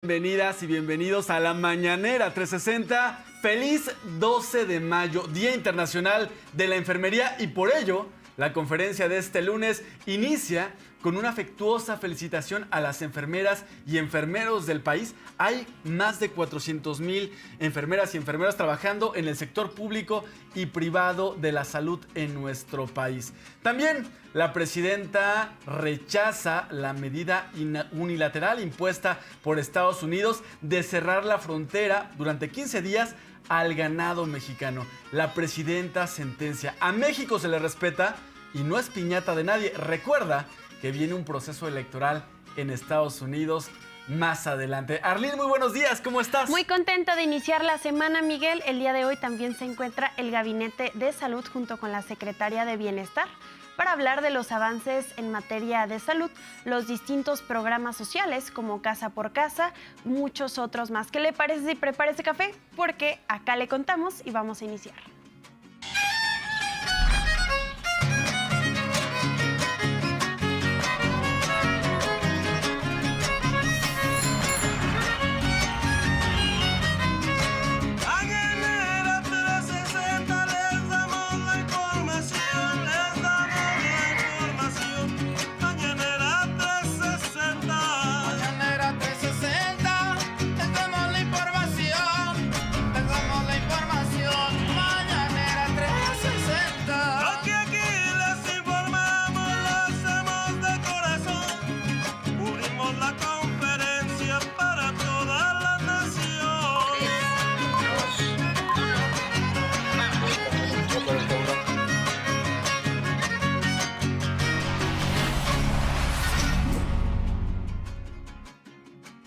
Bienvenidas y bienvenidos a la Mañanera 360. Feliz 12 de mayo, Día Internacional de la Enfermería, y por ello la conferencia de este lunes inicia con una afectuosa felicitación a las enfermeras y enfermeros del país. Hay más de 400,000 enfermeras y enfermeros trabajando en el sector público y privado de la salud en nuestro país. También la presidenta rechaza la medida unilateral impuesta por Estados Unidos de cerrar la frontera durante 15 días al ganado mexicano. La presidenta sentencia: a México se le respeta y no es piñata de nadie. Recuerda que viene un proceso electoral en Estados Unidos más adelante. Arlene, muy buenos días, ¿cómo estás? Muy contenta de iniciar la semana, Miguel. El día de hoy también se encuentra el Gabinete de Salud junto con la Secretaria de Bienestar para hablar de los avances en materia de salud, los distintos programas sociales como Casa por Casa, muchos otros más. ¿Qué le parece si prepara ese café? Porque acá le contamos y vamos a iniciar.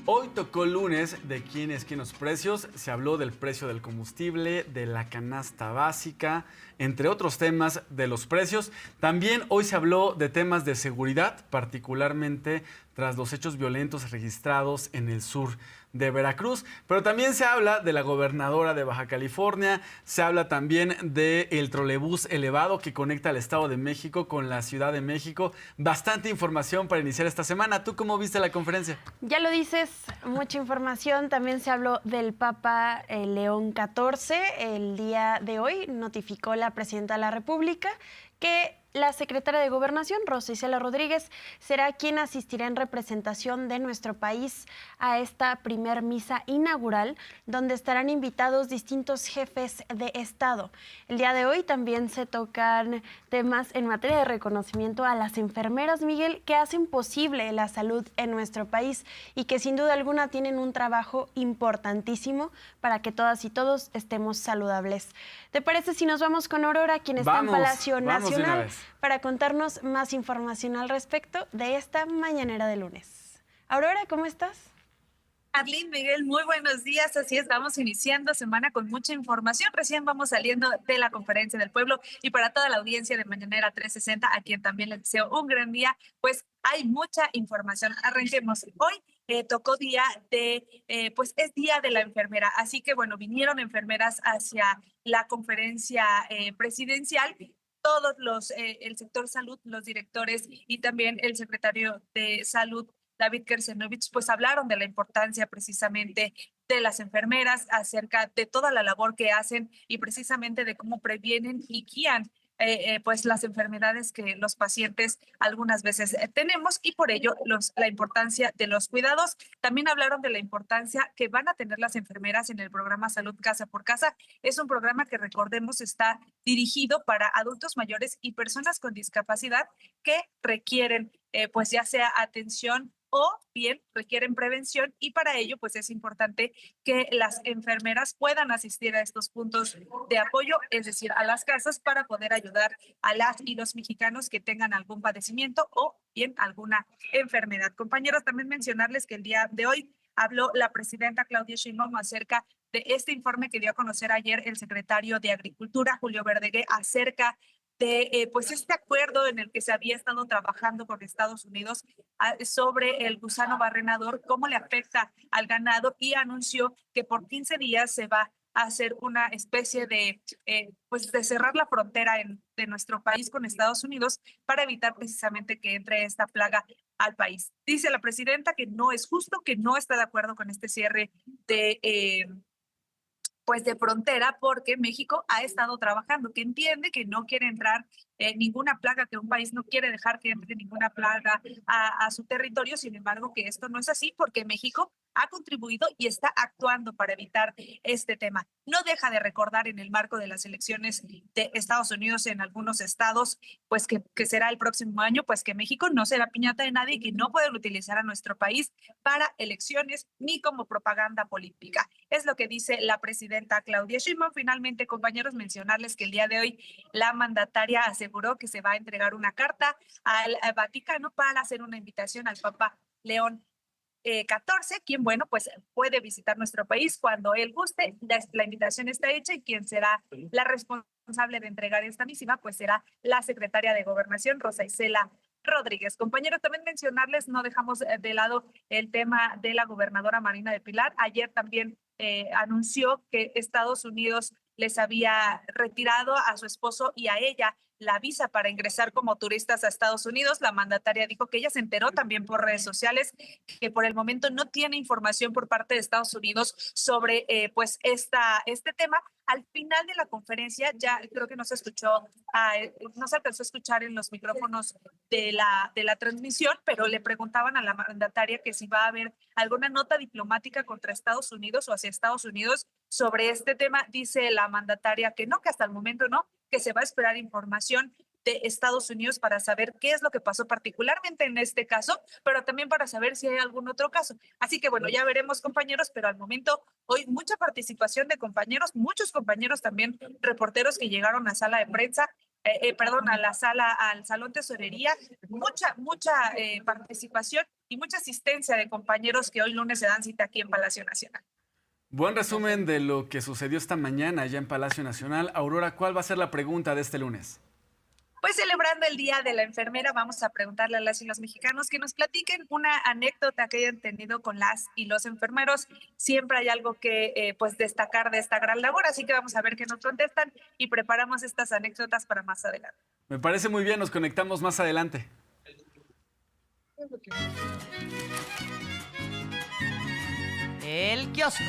Hoy tocó lunes de quién es quién los precios. Se habló del precio del combustible, de la canasta básica, entre otros temas de los precios. También hoy se habló de temas de seguridad, particularmente tras los hechos violentos registrados en el sur de Veracruz. Pero también se habla de la gobernadora de Baja California, se habla también del trolebús elevado que conecta al Estado de México con la Ciudad de México. Bastante información para iniciar esta semana. ¿Tú cómo viste la conferencia? Ya lo dices, mucha información. También se habló del Papa León XIV. El día de hoy notificó la presidenta de la República que la secretaria de Gobernación, Rosa Isela Rodríguez, será quien asistirá en representación de nuestro país a esta primer misa inaugural, donde estarán invitados distintos jefes de Estado. El día de hoy también se tocan temas en materia de reconocimiento a las enfermeras, Miguel, que hacen posible la salud en nuestro país y que sin duda alguna tienen un trabajo importantísimo para que todas y todos estemos saludables. ¿Te parece si nos vamos con Aurora, quien está en Palacio Nacional, para contarnos más información al respecto de esta mañanera de lunes? Aurora, ¿cómo estás? Arlene, Miguel, muy buenos días. Así es, vamos iniciando semana con mucha información. Recién vamos saliendo de la Conferencia del Pueblo, y para toda la audiencia de Mañanera 360, a quien también les deseo un gran día, pues hay mucha información. Arranquemos. Hoy tocó día de, pues es Día de la Enfermera. Así que bueno, vinieron enfermeras hacia la conferencia presidencial. Todos el sector salud, los directores y también el secretario de Salud, David Kersenovich, pues hablaron de la importancia precisamente de las enfermeras, acerca de toda la labor que hacen y precisamente de cómo previenen y guían pues las enfermedades que los pacientes algunas veces tenemos, y por ello la importancia de los cuidados. También hablaron de la importancia que van a tener las enfermeras en el programa Salud Casa por Casa. Es un programa que, recordemos, está dirigido para adultos mayores y personas con discapacidad que requieren pues ya sea atención o bien requieren prevención, y para ello pues es importante que las enfermeras puedan asistir a estos puntos de apoyo, es decir, a las casas, para poder ayudar a las y los mexicanos que tengan algún padecimiento o bien alguna enfermedad. Compañeros, también mencionarles que el día de hoy habló la presidenta Claudia Sheinbaum acerca de este informe que dio a conocer ayer el secretario de Agricultura, Julio Verdeguer, acerca de pues este acuerdo en el que se había estado trabajando con Estados Unidos sobre el gusano barrenador, cómo le afecta al ganado, y anunció que por 15 días se va a hacer una especie de, pues de cerrar la frontera de nuestro país con Estados Unidos para evitar precisamente que entre esta plaga al país. Dice la presidenta que no es justo, que no está de acuerdo con este cierre de frontera, porque México ha estado trabajando, que entiende que no quiere entrar ninguna plaga, que un país no quiere dejar que entre ninguna plaga a su territorio. Sin embargo, que esto no es así, porque México ha contribuido y está actuando para evitar este tema. No deja de recordar, en el marco de las elecciones de Estados Unidos en algunos estados, pues que será el próximo año, pues que México no será piñata de nadie y que no pueden utilizar a nuestro país para elecciones ni como propaganda política. Es lo que dice la presidenta Claudia Sheinbaum. Finalmente, compañeros, mencionarles que el día de hoy la mandataria aseguró que se va a entregar una carta al Vaticano para hacer una invitación al Papa León 14, quien, bueno, pues puede visitar nuestro país cuando él guste. La invitación está hecha y quien será la responsable de entregar esta misiva, pues será la secretaria de Gobernación, Rosa Isela Rodríguez. Compañeros, también mencionarles, no dejamos de lado el tema de la gobernadora Marina del Pilar. Ayer también anunció que Estados Unidos les había retirado a su esposo y a ella la visa para ingresar como turistas a Estados Unidos. La mandataria dijo que ella se enteró también por redes sociales, que por el momento no tiene información por parte de Estados Unidos sobre pues este tema. Al final de la conferencia, ya creo que no se escuchó, no se alcanzó a escuchar en los micrófonos de la transmisión, pero le preguntaban a la mandataria que si va a haber alguna nota diplomática contra Estados Unidos o hacia Estados Unidos sobre este tema. Dice la mandataria que no, que hasta el momento no, que se va a esperar información de Estados Unidos para saber qué es lo que pasó particularmente en este caso, pero también para saber si hay algún otro caso. Así que bueno, ya veremos, compañeros, pero al momento hoy mucha participación de compañeros, muchos compañeros también reporteros que llegaron a sala de prensa, al salón tesorería, mucha participación y mucha asistencia de compañeros que hoy lunes se dan cita aquí en Palacio Nacional. Buen resumen de lo que sucedió esta mañana allá en Palacio Nacional. Aurora, ¿cuál va a ser la pregunta de este lunes? Pues celebrando el Día de la Enfermera, vamos a preguntarle a las y los mexicanos que nos platiquen una anécdota que hayan tenido con las y los enfermeros. Siempre hay algo que pues destacar de esta gran labor, así que vamos a ver qué nos contestan y preparamos estas anécdotas para más adelante. Me parece muy bien, nos conectamos más adelante. El kiosco.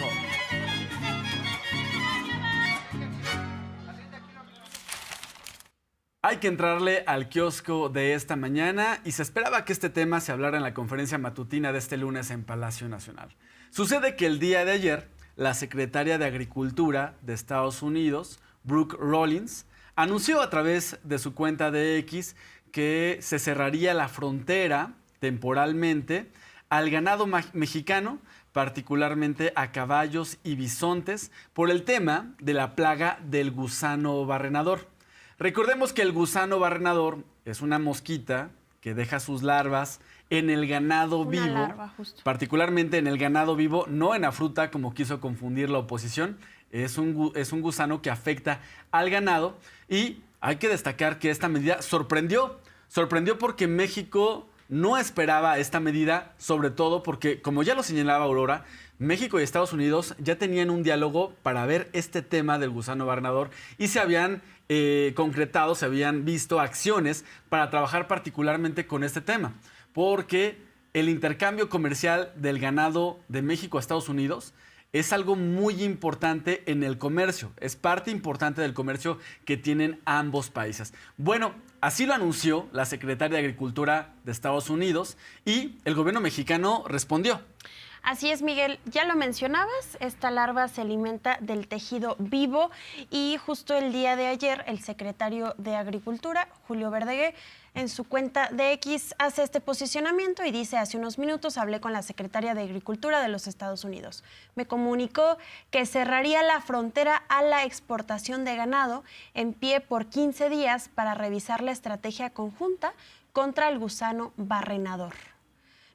Hay que entrarle al kiosco de esta mañana y se esperaba que este tema se hablara en la conferencia matutina de este lunes en Palacio Nacional. Sucede que el día de ayer, la secretaria de Agricultura de Estados Unidos, Brooke Rollins, anunció a través de su cuenta de X que se cerraría la frontera temporalmente al ganado mexicano, particularmente a caballos y bisontes, por el tema de la plaga del gusano barrenador. Recordemos que el gusano barrenador es una mosquita que deja sus larvas en el ganado vivo, particularmente en el ganado vivo, no en la fruta como quiso confundir la oposición. Es un gusano que afecta al ganado y hay que destacar que esta medida sorprendió porque México no esperaba esta medida, sobre todo porque, como ya lo señalaba Aurora, México y Estados Unidos ya tenían un diálogo para ver este tema del gusano barrenador y se habían concretado, se habían visto acciones para trabajar particularmente con este tema, porque el intercambio comercial del ganado de México a Estados Unidos es algo muy importante en el comercio, es parte importante del comercio que tienen ambos países. Bueno, así lo anunció la secretaria de Agricultura de Estados Unidos y el gobierno mexicano respondió. Así es, Miguel, ya lo mencionabas, esta larva se alimenta del tejido vivo y justo el día de ayer el secretario de Agricultura, Julio Verdeguer, en su cuenta de X hace este posicionamiento y dice: hace unos minutos hablé con la secretaria de Agricultura de los Estados Unidos. Me comunicó que cerraría la frontera a la exportación de ganado en pie por 15 días para revisar la estrategia conjunta contra el gusano barrenador.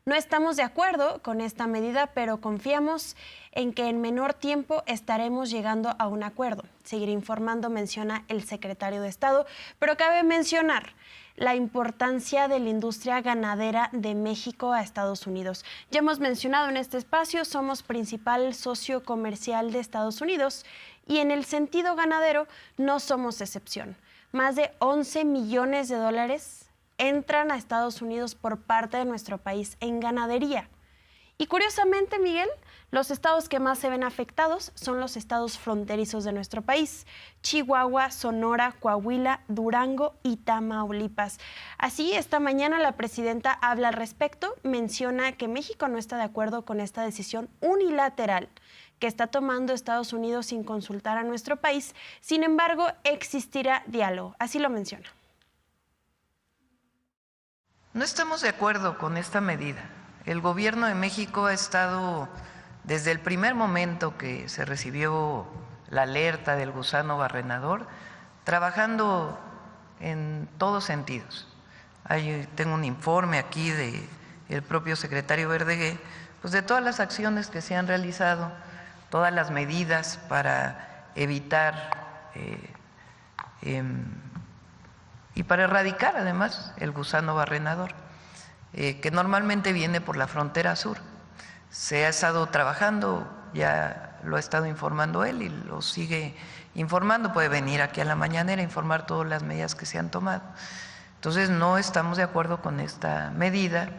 No estamos de acuerdo con esta medida, pero confiamos en que en menor tiempo estaremos llegando a un acuerdo. Seguiré informando, menciona el secretario de Estado, pero cabe mencionar la importancia de la industria ganadera de México a Estados Unidos. Ya hemos mencionado en este espacio, somos principal socio comercial de Estados Unidos y en el sentido ganadero no somos excepción. Más de $11 millones entran a Estados Unidos por parte de nuestro país en ganadería. Y curiosamente, Miguel, los estados que más se ven afectados son los estados fronterizos de nuestro país: Chihuahua, Sonora, Coahuila, Durango y Tamaulipas. Así, esta mañana la presidenta habla al respecto, menciona que México no está de acuerdo con esta decisión unilateral que está tomando Estados Unidos sin consultar a nuestro país. Sin embargo, existirá diálogo. Así lo menciona. No estamos de acuerdo con esta medida. El gobierno de México ha estado, desde el primer momento que se recibió la alerta del gusano barrenador, trabajando en todos sentidos. Tengo un informe aquí del propio secretario Verdegué, pues de todas las acciones que se han realizado, todas las medidas para evitar y para erradicar además el gusano barrenador, que normalmente viene por la frontera sur. Se ha estado trabajando, ya lo ha estado informando él y lo sigue informando, puede venir aquí a la mañanera a informar todas las medidas que se han tomado. Entonces no estamos de acuerdo con esta medida.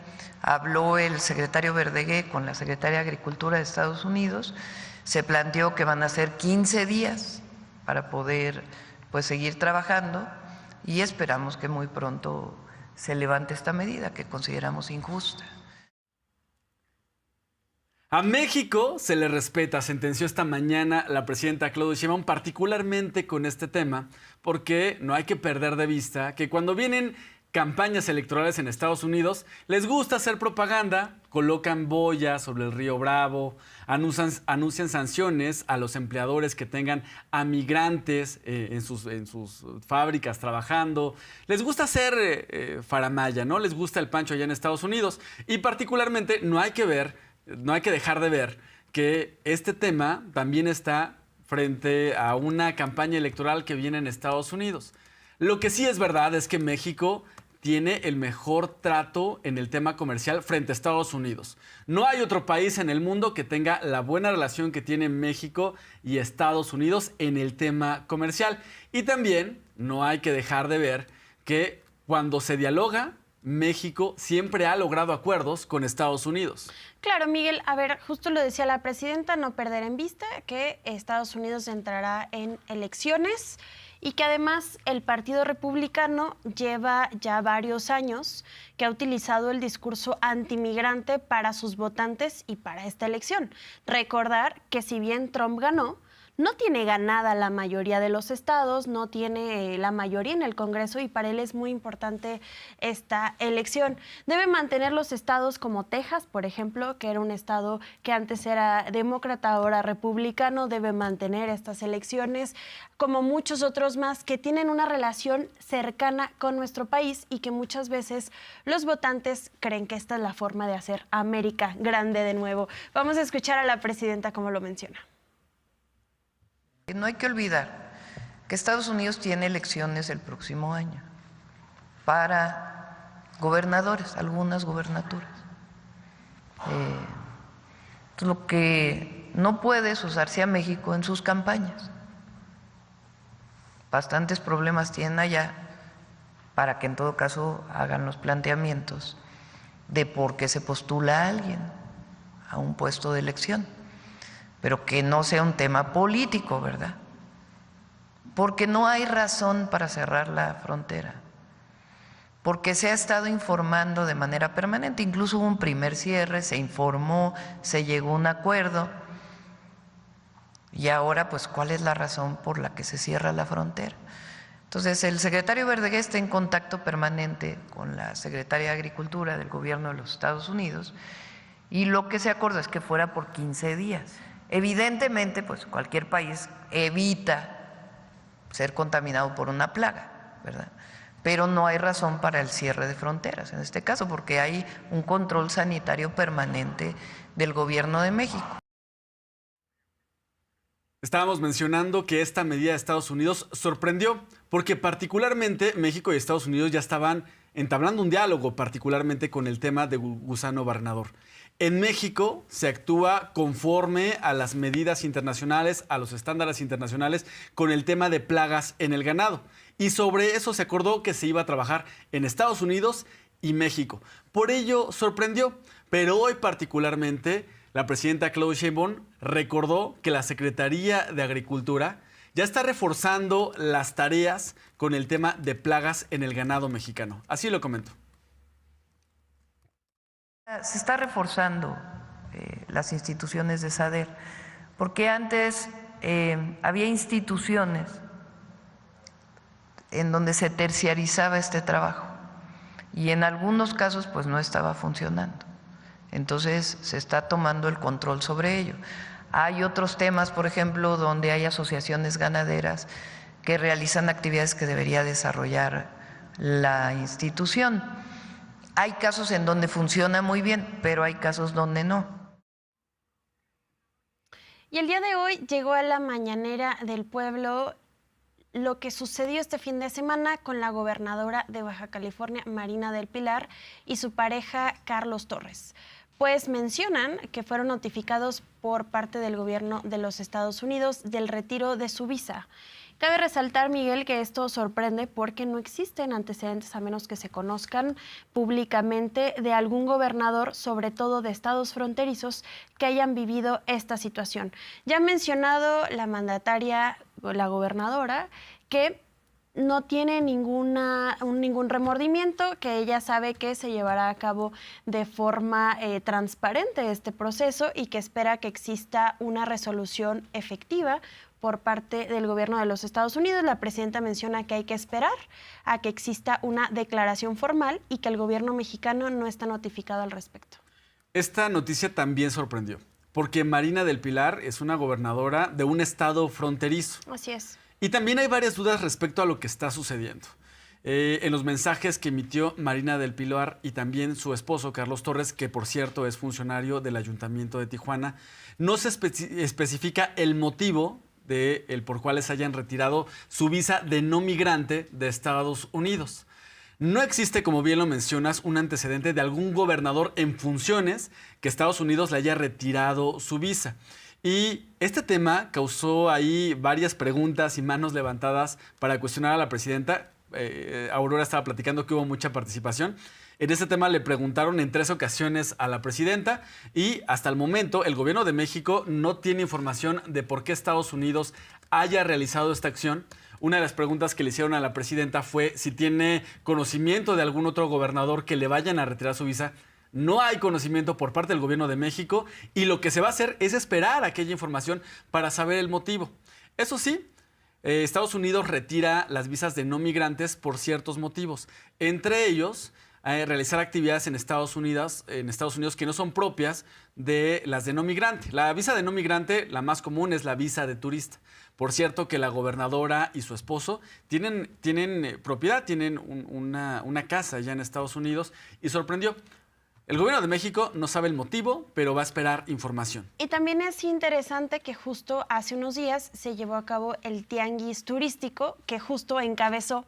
Habló el secretario Verdegué con la secretaria de Agricultura de Estados Unidos, se planteó que van a ser 15 días para poder pues seguir trabajando y esperamos que muy pronto se levante esta medida que consideramos injusta. A México se le respeta, sentenció esta mañana la presidenta Claudia Sheinbaum, particularmente con este tema, porque no hay que perder de vista que cuando vienen campañas electorales en Estados Unidos, les gusta hacer propaganda, colocan boyas sobre el río Bravo, anuncian sanciones a los empleadores que tengan a migrantes en sus fábricas trabajando. Les gusta hacer faramalla, ¿no? Les gusta el pancho allá en Estados Unidos. Y particularmente no hay que dejar de ver que este tema también está frente a una campaña electoral que viene en Estados Unidos. Lo que sí es verdad es que México tiene el mejor trato en el tema comercial frente a Estados Unidos. No hay otro país en el mundo que tenga la buena relación que tiene México y Estados Unidos en el tema comercial. Y también no hay que dejar de ver que cuando se dialoga, México siempre ha logrado acuerdos con Estados Unidos. Claro, Miguel, a ver, justo lo decía la presidenta, no perder en vista que Estados Unidos entrará en elecciones y que además el Partido Republicano lleva ya varios años que ha utilizado el discurso antimigrante para sus votantes y para esta elección. Recordar que si bien Trump ganó, no tiene ganada la mayoría de los estados, no tiene la mayoría en el Congreso y para él es muy importante esta elección. Debe mantener los estados como Texas, por ejemplo, que era un estado que antes era demócrata, ahora republicano, debe mantener estas elecciones, como muchos otros más que tienen una relación cercana con nuestro país y que muchas veces los votantes creen que esta es la forma de hacer América grande de nuevo. Vamos a escuchar a la presidenta cómo lo menciona. No hay que olvidar que Estados Unidos tiene elecciones el próximo año para gobernadores, algunas gubernaturas. Lo que no puede es usarse a México en sus campañas. Bastantes problemas tienen allá para que en todo caso hagan los planteamientos de por qué se postula a alguien a un puesto de elección. Pero que no sea un tema político, ¿verdad? Porque no hay razón para cerrar la frontera, porque se ha estado informando de manera permanente, incluso hubo un primer cierre, se informó, se llegó a un acuerdo, y ahora, pues, ¿cuál es la razón por la que se cierra la frontera? Entonces, el secretario Verdegué está en contacto permanente con la secretaria de Agricultura del gobierno de los Estados Unidos, y lo que se acordó es que fuera por 15 días. Evidentemente, pues cualquier país evita ser contaminado por una plaga, ¿verdad? Pero no hay razón para el cierre de fronteras en este caso, porque hay un control sanitario permanente del gobierno de México. Estábamos mencionando que esta medida de Estados Unidos sorprendió, porque particularmente México y Estados Unidos ya estaban entablando un diálogo, particularmente con el tema de gusano barrenador. En México se actúa conforme a las medidas internacionales, a los estándares internacionales con el tema de plagas en el ganado. y sobre eso se acordó que se iba a trabajar en Estados Unidos y México. Por ello sorprendió, pero hoy particularmente la presidenta Claudia Sheinbaum recordó que la Secretaría de Agricultura ya está reforzando las tareas con el tema de plagas en el ganado mexicano. Así lo comentó. Se está reforzando las instituciones de SADER, porque antes había instituciones en donde se terciarizaba este trabajo y en algunos casos pues no estaba funcionando. Entonces se está tomando el control sobre ello. Hay otros temas, por ejemplo, donde hay asociaciones ganaderas que realizan actividades que debería desarrollar la institución. Hay casos en donde funciona muy bien, pero hay casos donde no. Y el día de hoy llegó a la mañanera del pueblo lo que sucedió este fin de semana con la gobernadora de Baja California, Marina del Pilar, y su pareja, Carlos Torres. Pues mencionan que fueron notificados por parte del gobierno de los Estados Unidos del retiro de su visa. Cabe resaltar, Miguel, que esto sorprende porque no existen antecedentes, a menos que se conozcan públicamente, de algún gobernador, sobre todo de estados fronterizos, que hayan vivido esta situación. Ya ha mencionado la mandataria, la gobernadora, que no tiene ningún remordimiento, que ella sabe que se llevará a cabo de forma transparente este proceso y que espera que exista una resolución efectiva por parte del gobierno de los Estados Unidos. La presidenta menciona que hay que esperar a que exista una declaración formal y que el gobierno mexicano no está notificado al respecto. Esta noticia también sorprendió, porque Marina del Pilar es una gobernadora de un estado fronterizo. Así es. Y también hay varias dudas respecto a lo que está sucediendo. En los mensajes que emitió Marina del Pilar y también su esposo, Carlos Torres, que por cierto es funcionario del Ayuntamiento de Tijuana, no se especifica el motivo el por cuales hayan retirado su visa de no migrante de Estados Unidos. No existe, como bien lo mencionas, un antecedente de algún gobernador en funciones que Estados Unidos le haya retirado su visa. Y este tema causó ahí varias preguntas y manos levantadas para cuestionar a la presidenta. Aurora estaba platicando que hubo mucha participación. En este tema le preguntaron en 3 ocasiones a la presidenta y hasta el momento el gobierno de México no tiene información de por qué Estados Unidos haya realizado esta acción. Una de las preguntas que le hicieron a la presidenta fue si tiene conocimiento de algún otro gobernador que le vayan a retirar su visa. No hay conocimiento por parte del gobierno de México y lo que se va a hacer es esperar aquella información para saber el motivo. Eso sí, Estados Unidos retira las visas de no migrantes por ciertos motivos, entre ellos realizar actividades en Estados Unidos que no son propias de las de no migrante. La visa de no migrante, la más común, es la visa de turista. Por cierto que la gobernadora y su esposo tienen propiedad, tienen una casa allá en Estados Unidos y sorprendió. El gobierno de México no sabe el motivo, pero va a esperar información. Y también es interesante que justo hace unos días se llevó a cabo el tianguis turístico que justo encabezó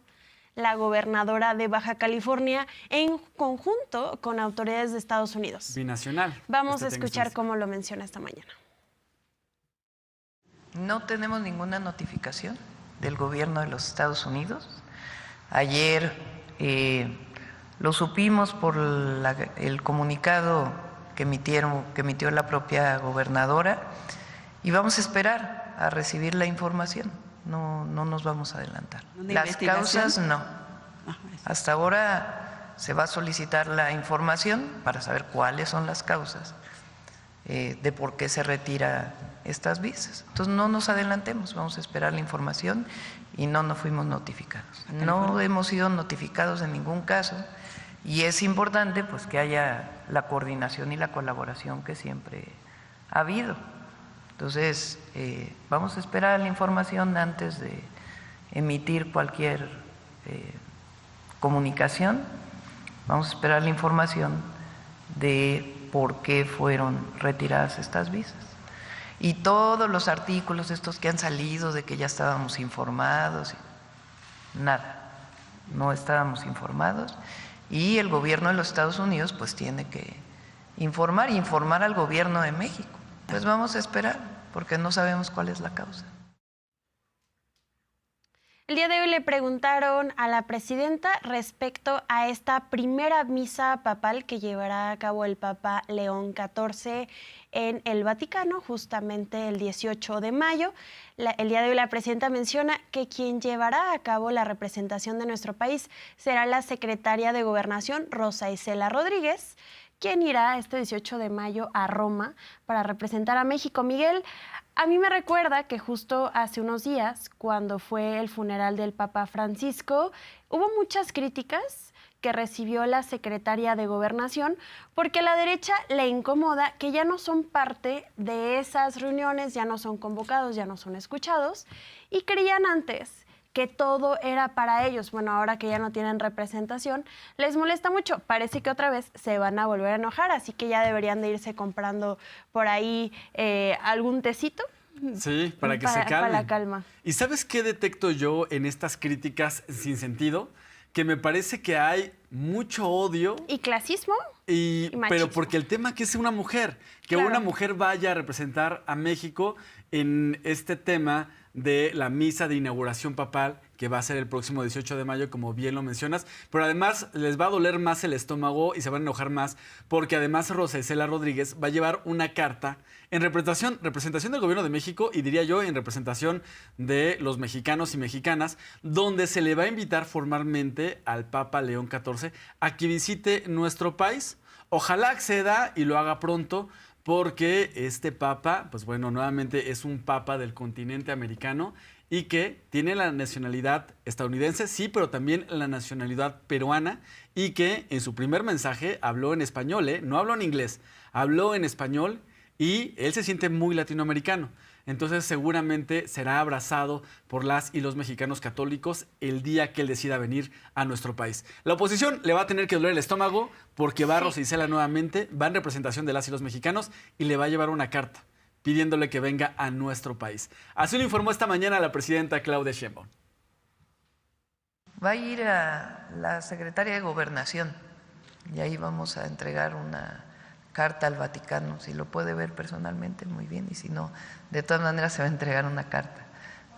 la gobernadora de Baja California en conjunto con autoridades de Estados Unidos. Binacional. Vamos a escuchar cómo lo menciona esta mañana. No tenemos ninguna notificación del gobierno de los Estados Unidos. Ayer lo supimos por el comunicado que emitió la propia gobernadora y vamos a esperar a recibir la información. No nos vamos a adelantar. Las causas no. Hasta ahora se va a solicitar la información para saber cuáles son las causas de por qué se retira estas visas. Entonces no nos adelantemos, vamos a esperar la información y no nos fuimos notificados. No hemos sido notificados en ningún caso y es importante pues que haya la coordinación y la colaboración que siempre ha habido. Entonces, vamos a esperar la información antes de emitir cualquier comunicación. Vamos a esperar la información de por qué fueron retiradas estas visas. Y todos los artículos estos que han salido de que ya estábamos informados, nada, no estábamos informados. Y el gobierno de los Estados Unidos pues tiene que informar al gobierno de México. Pues vamos a esperar, porque no sabemos cuál es la causa. El día de hoy le preguntaron a la presidenta respecto a esta primera misa papal que llevará a cabo el Papa León XIV en el Vaticano, justamente el 18 de mayo. El día de hoy la presidenta menciona que quien llevará a cabo la representación de nuestro país será la secretaria de Gobernación, Rosa Isela Rodríguez, quien irá este 18 de mayo a Roma para representar a México. Miguel, a mí me recuerda que justo hace unos días, cuando fue el funeral del Papa Francisco, hubo muchas críticas que recibió la secretaria de Gobernación porque a la derecha le incomoda que ya no son parte de esas reuniones, ya no son convocados, ya no son escuchados, y creían antes que todo era para ellos. Bueno, ahora que ya no tienen representación, les molesta mucho. Parece que otra vez se van a volver a enojar, así que ya deberían de irse comprando por ahí algún tecito. Sí, para que se calmen. Para la calma. ¿Y sabes qué detecto yo en estas críticas sin sentido? Que me parece que hay mucho odio. ¿Y clasismo? Y machismo. pero porque el tema que es una mujer, que Claro. una mujer vaya a representar a México en este tema de la misa de inauguración papal, que va a ser el próximo 18 de mayo, como bien lo mencionas, pero además les va a doler más el estómago y se van a enojar más, porque además Rosa Isela Rodríguez va a llevar una carta en representación del Gobierno de México y diría yo en representación de los mexicanos y mexicanas, donde se le va a invitar formalmente al Papa León XIV a que visite nuestro país. Ojalá acceda y lo haga pronto, porque este papa, pues bueno, nuevamente es un papa del continente americano y que tiene la nacionalidad estadounidense, sí, pero también la nacionalidad peruana, y que en su primer mensaje habló en español, no habló en inglés, habló en español, y él se siente muy latinoamericano. Entonces seguramente será abrazado por las y los mexicanos católicos el día que él decida venir a nuestro país. La oposición le va a tener que doler el estómago porque va Rosa Isela nuevamente, va en representación de las y los mexicanos y le va a llevar una carta pidiéndole que venga a nuestro país. Así lo informó esta mañana la presidenta Claudia Sheinbaum. Va a ir a la secretaria de Gobernación y ahí vamos a entregar una carta al Vaticano. Si lo puede ver personalmente, muy bien, y si no, de todas maneras se va a entregar una carta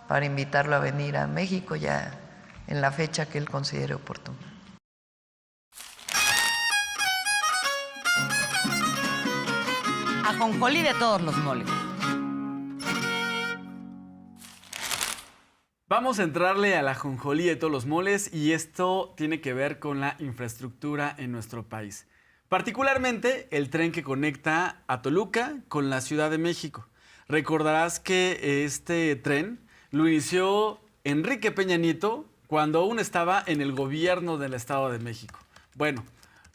para invitarlo a venir a México ya en la fecha que él considere oportuna. Ajonjolí de todos los moles. Vamos a entrarle a la ajonjolí de todos los moles, y esto tiene que ver con la infraestructura en nuestro país. Particularmente el tren que conecta a Toluca con la Ciudad de México. Recordarás que este tren lo inició Enrique Peña Nieto cuando aún estaba en el gobierno del Estado de México. Bueno,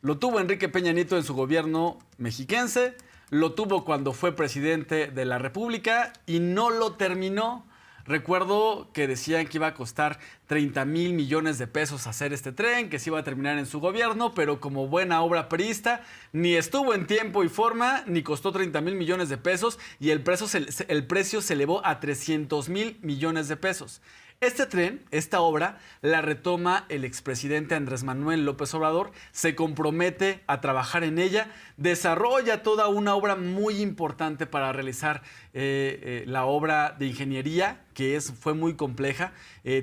lo tuvo Enrique Peña Nieto en su gobierno mexiquense, lo tuvo cuando fue presidente de la República y no lo terminó. Recuerdo que decían que iba a costar 30,000 millones de pesos hacer este tren, que se iba a terminar en su gobierno, pero como buena obra priista, ni estuvo en tiempo y forma, ni costó 30,000 millones de pesos, y el precio se elevó a 300,000 millones de pesos. Este tren, esta obra, la retoma el expresidente Andrés Manuel López Obrador, se compromete a trabajar en ella, desarrolla toda una obra muy importante para realizar la obra de ingeniería, que fue muy compleja.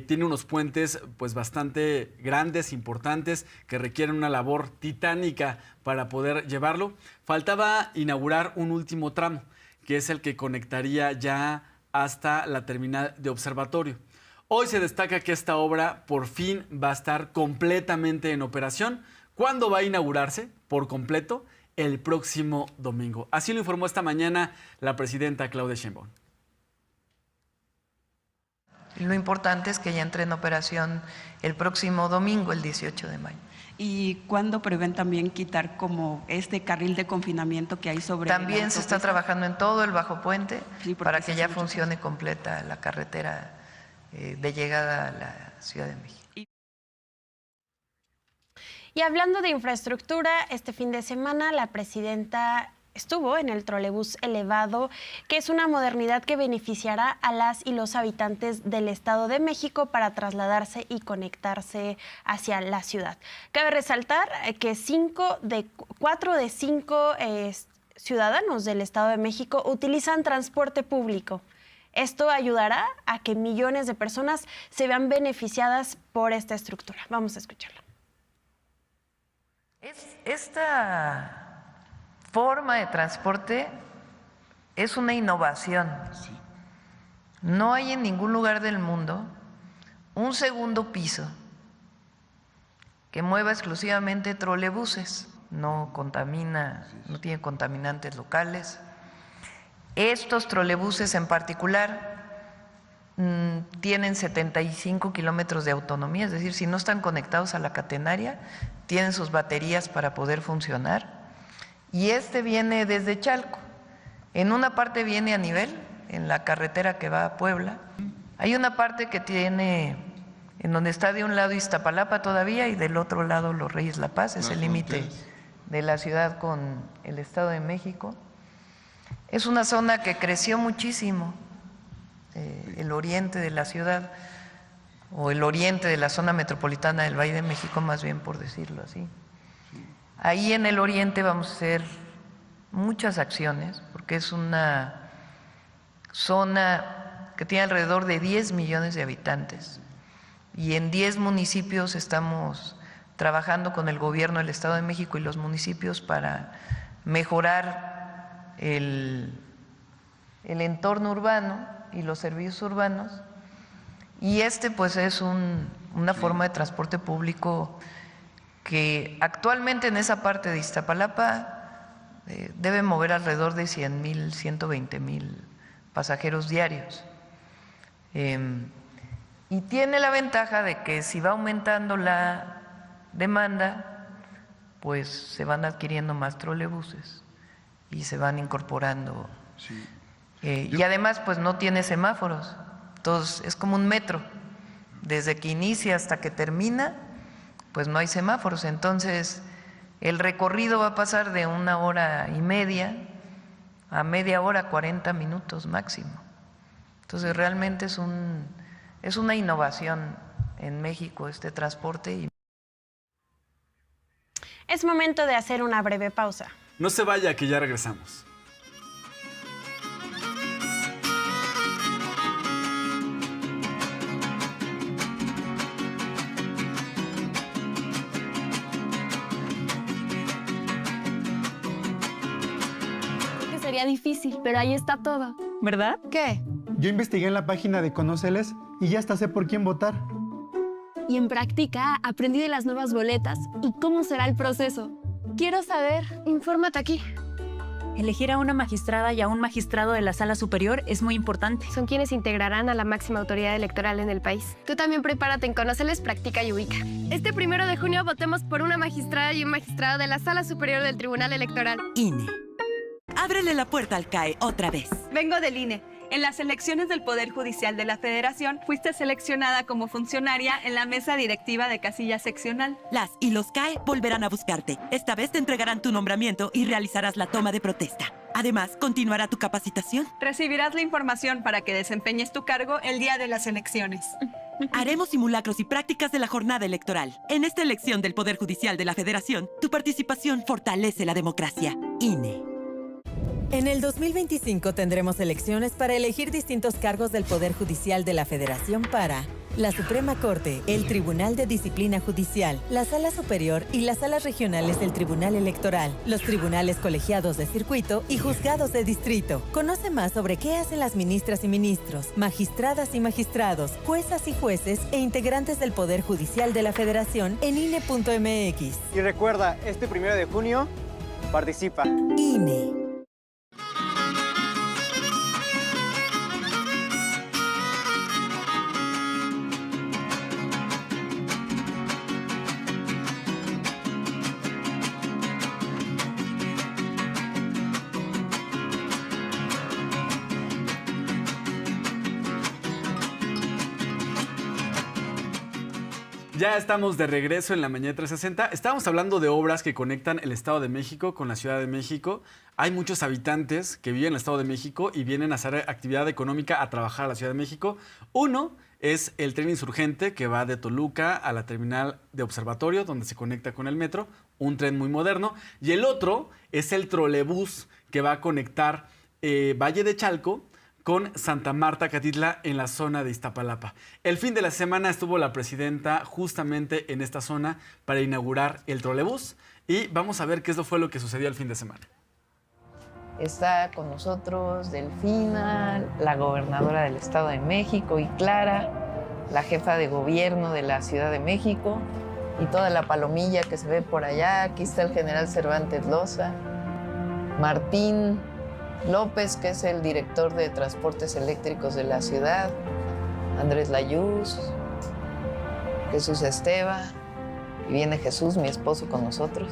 Tiene unos puentes pues bastante grandes, importantes, que requieren una labor titánica para poder llevarlo. Faltaba inaugurar un último tramo, que es el que conectaría ya hasta la terminal de observatorio. Hoy se destaca que esta obra por fin va a estar completamente en operación. ¿Cuándo va a inaugurarse? Por completo, el próximo domingo. Así lo informó esta mañana la presidenta Claudia Sheinbaum. Lo importante es que ya entre en operación el próximo domingo, el 18 de mayo. ¿Y cuándo prevén también quitar como este carril de confinamiento que hay sobre También se está trabajando en todo el Bajo Puente, Sí, para porque que se ya hace mucho funcione completa la carretera de llegada a la Ciudad de México. Y hablando de infraestructura, este fin de semana la presidenta estuvo en el trolebús elevado, que es una modernidad que beneficiará a las y los habitantes del Estado de México para trasladarse y conectarse hacia la ciudad. Cabe resaltar que 4 de 5 ciudadanos del Estado de México utilizan transporte público. Esto ayudará a que millones de personas se vean beneficiadas por esta estructura. Vamos a escucharlo. Esta forma de transporte es una innovación. No hay en ningún lugar del mundo un segundo piso que mueva exclusivamente trolebuses. No contamina, no tiene contaminantes locales. Estos trolebuses en particular tienen 75 kilómetros de autonomía, es decir, si no están conectados a la catenaria, tienen sus baterías para poder funcionar. Y este viene desde Chalco. En una parte viene a nivel, en la carretera que va a Puebla. Hay una parte que tiene, en donde está de un lado Iztapalapa todavía y del otro lado Los Reyes La Paz, es el límite de la ciudad con el Estado de México. Es una zona que creció muchísimo, el oriente de la ciudad, o el oriente de la zona metropolitana del Valle de México, más bien por decirlo así. Ahí en el oriente vamos a hacer muchas acciones, porque es una zona que tiene alrededor de 10 millones de habitantes, y en 10 municipios estamos trabajando con el gobierno del Estado de México y los municipios para mejorar el entorno urbano y los servicios urbanos. Y pues es una forma de transporte público que actualmente en esa parte de Iztapalapa debe mover alrededor de 100,000, 120,000 pasajeros diarios. Y tiene la ventaja de que si va aumentando la demanda, pues se van adquiriendo más trolebuses y se van incorporando. Y además pues no tiene semáforos, entonces es como un metro, desde que inicia hasta que termina, pues no hay semáforos, entonces el recorrido va a pasar de 1 hora y media a media hora, 40 minutos máximo. Entonces realmente es una innovación en México este transporte. Es momento de hacer una breve pausa. No se vaya, que ya regresamos. Sería difícil, pero ahí está todo. ¿Verdad? ¿Qué? Yo investigué en la página de Conóceles y ya hasta sé por quién votar. Y en práctica aprendí de las nuevas boletas y cómo será el proceso. Quiero saber. Infórmate aquí. Elegir a una magistrada y a un magistrado de la Sala Superior es muy importante. Son quienes integrarán a la máxima autoridad electoral en el país. Tú también prepárate en Conóceles, practica y ubica. Este 1 de junio votemos por una magistrada y un magistrado de la Sala Superior del Tribunal Electoral. INE. Ábrele la puerta al CAE otra vez. Vengo del INE. En las elecciones del Poder Judicial de la Federación, fuiste seleccionada como funcionaria en la mesa directiva de casilla seccional. Las y los CAE volverán a buscarte. Esta vez te entregarán tu nombramiento y realizarás la toma de protesta. Además, continuará tu capacitación. Recibirás la información para que desempeñes tu cargo el día de las elecciones. Haremos simulacros y prácticas de la jornada electoral. En esta elección del Poder Judicial de la Federación, tu participación fortalece la democracia. INE. En el 2025 tendremos elecciones para elegir distintos cargos del Poder Judicial de la Federación para la Suprema Corte, el Tribunal de Disciplina Judicial, la Sala Superior y las salas regionales del Tribunal Electoral, los tribunales colegiados de circuito y juzgados de distrito. Conoce más sobre qué hacen las ministras y ministros, magistradas y magistrados, juezas y jueces e integrantes del Poder Judicial de la Federación en INE.mx. Y recuerda, este 1 de junio, participa. INE. Ya estamos de regreso en la Mañana 360. Estábamos hablando de obras que conectan el Estado de México con la Ciudad de México. Hay muchos habitantes que viven en el Estado de México y vienen a hacer actividad económica a trabajar a la Ciudad de México. Uno es el tren insurgente que va de Toluca a la terminal de Observatorio, donde se conecta con el metro, un tren muy moderno. Y el otro es el trolebús que va a conectar Valle de Chalco con Santa Marta, Catitla, en la zona de Iztapalapa. El fin de la semana estuvo la presidenta justamente en esta zona para inaugurar el trolebús y vamos a ver qué fue lo que sucedió el fin de semana. Está con nosotros Delfina, la gobernadora del Estado de México, y Clara, la jefa de gobierno de la Ciudad de México, y toda la palomilla que se ve por allá. Aquí está el general Cervantes Loza, Martín López, que es el director de transportes eléctricos de la ciudad, Andrés Layuz, Jesús Esteva, y viene Jesús, mi esposo, con nosotros.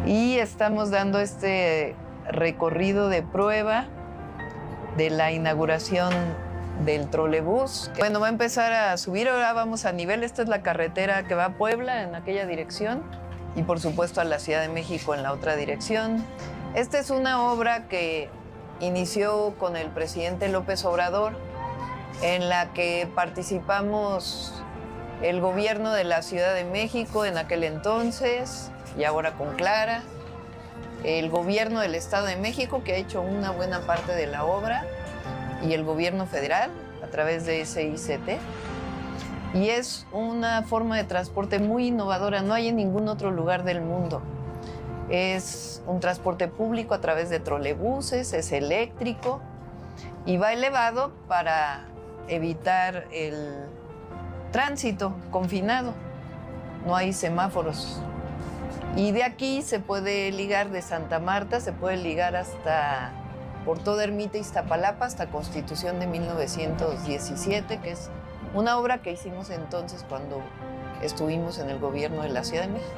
Y estamos dando este recorrido de prueba de la inauguración del trolebús. Bueno, va a empezar a subir, ahora vamos a nivel. Esta es la carretera que va a Puebla en aquella dirección y por supuesto a la Ciudad de México en la otra dirección. Esta es una obra que inició con el presidente López Obrador, en la que participamos el gobierno de la Ciudad de México en aquel entonces, y ahora con Clara, el gobierno del Estado de México, que ha hecho una buena parte de la obra, y el gobierno federal a través de SICT. Y es una forma de transporte muy innovadora, no hay en ningún otro lugar del mundo. Es un transporte público a través de trolebuses, es eléctrico y va elevado para evitar el tránsito confinado. No hay semáforos. Y de aquí se puede ligar, de Santa Marta, se puede ligar hasta por toda Ermita Iztapalapa, hasta Constitución de 1917, que es una obra que hicimos entonces cuando estuvimos en el gobierno de la Ciudad de México.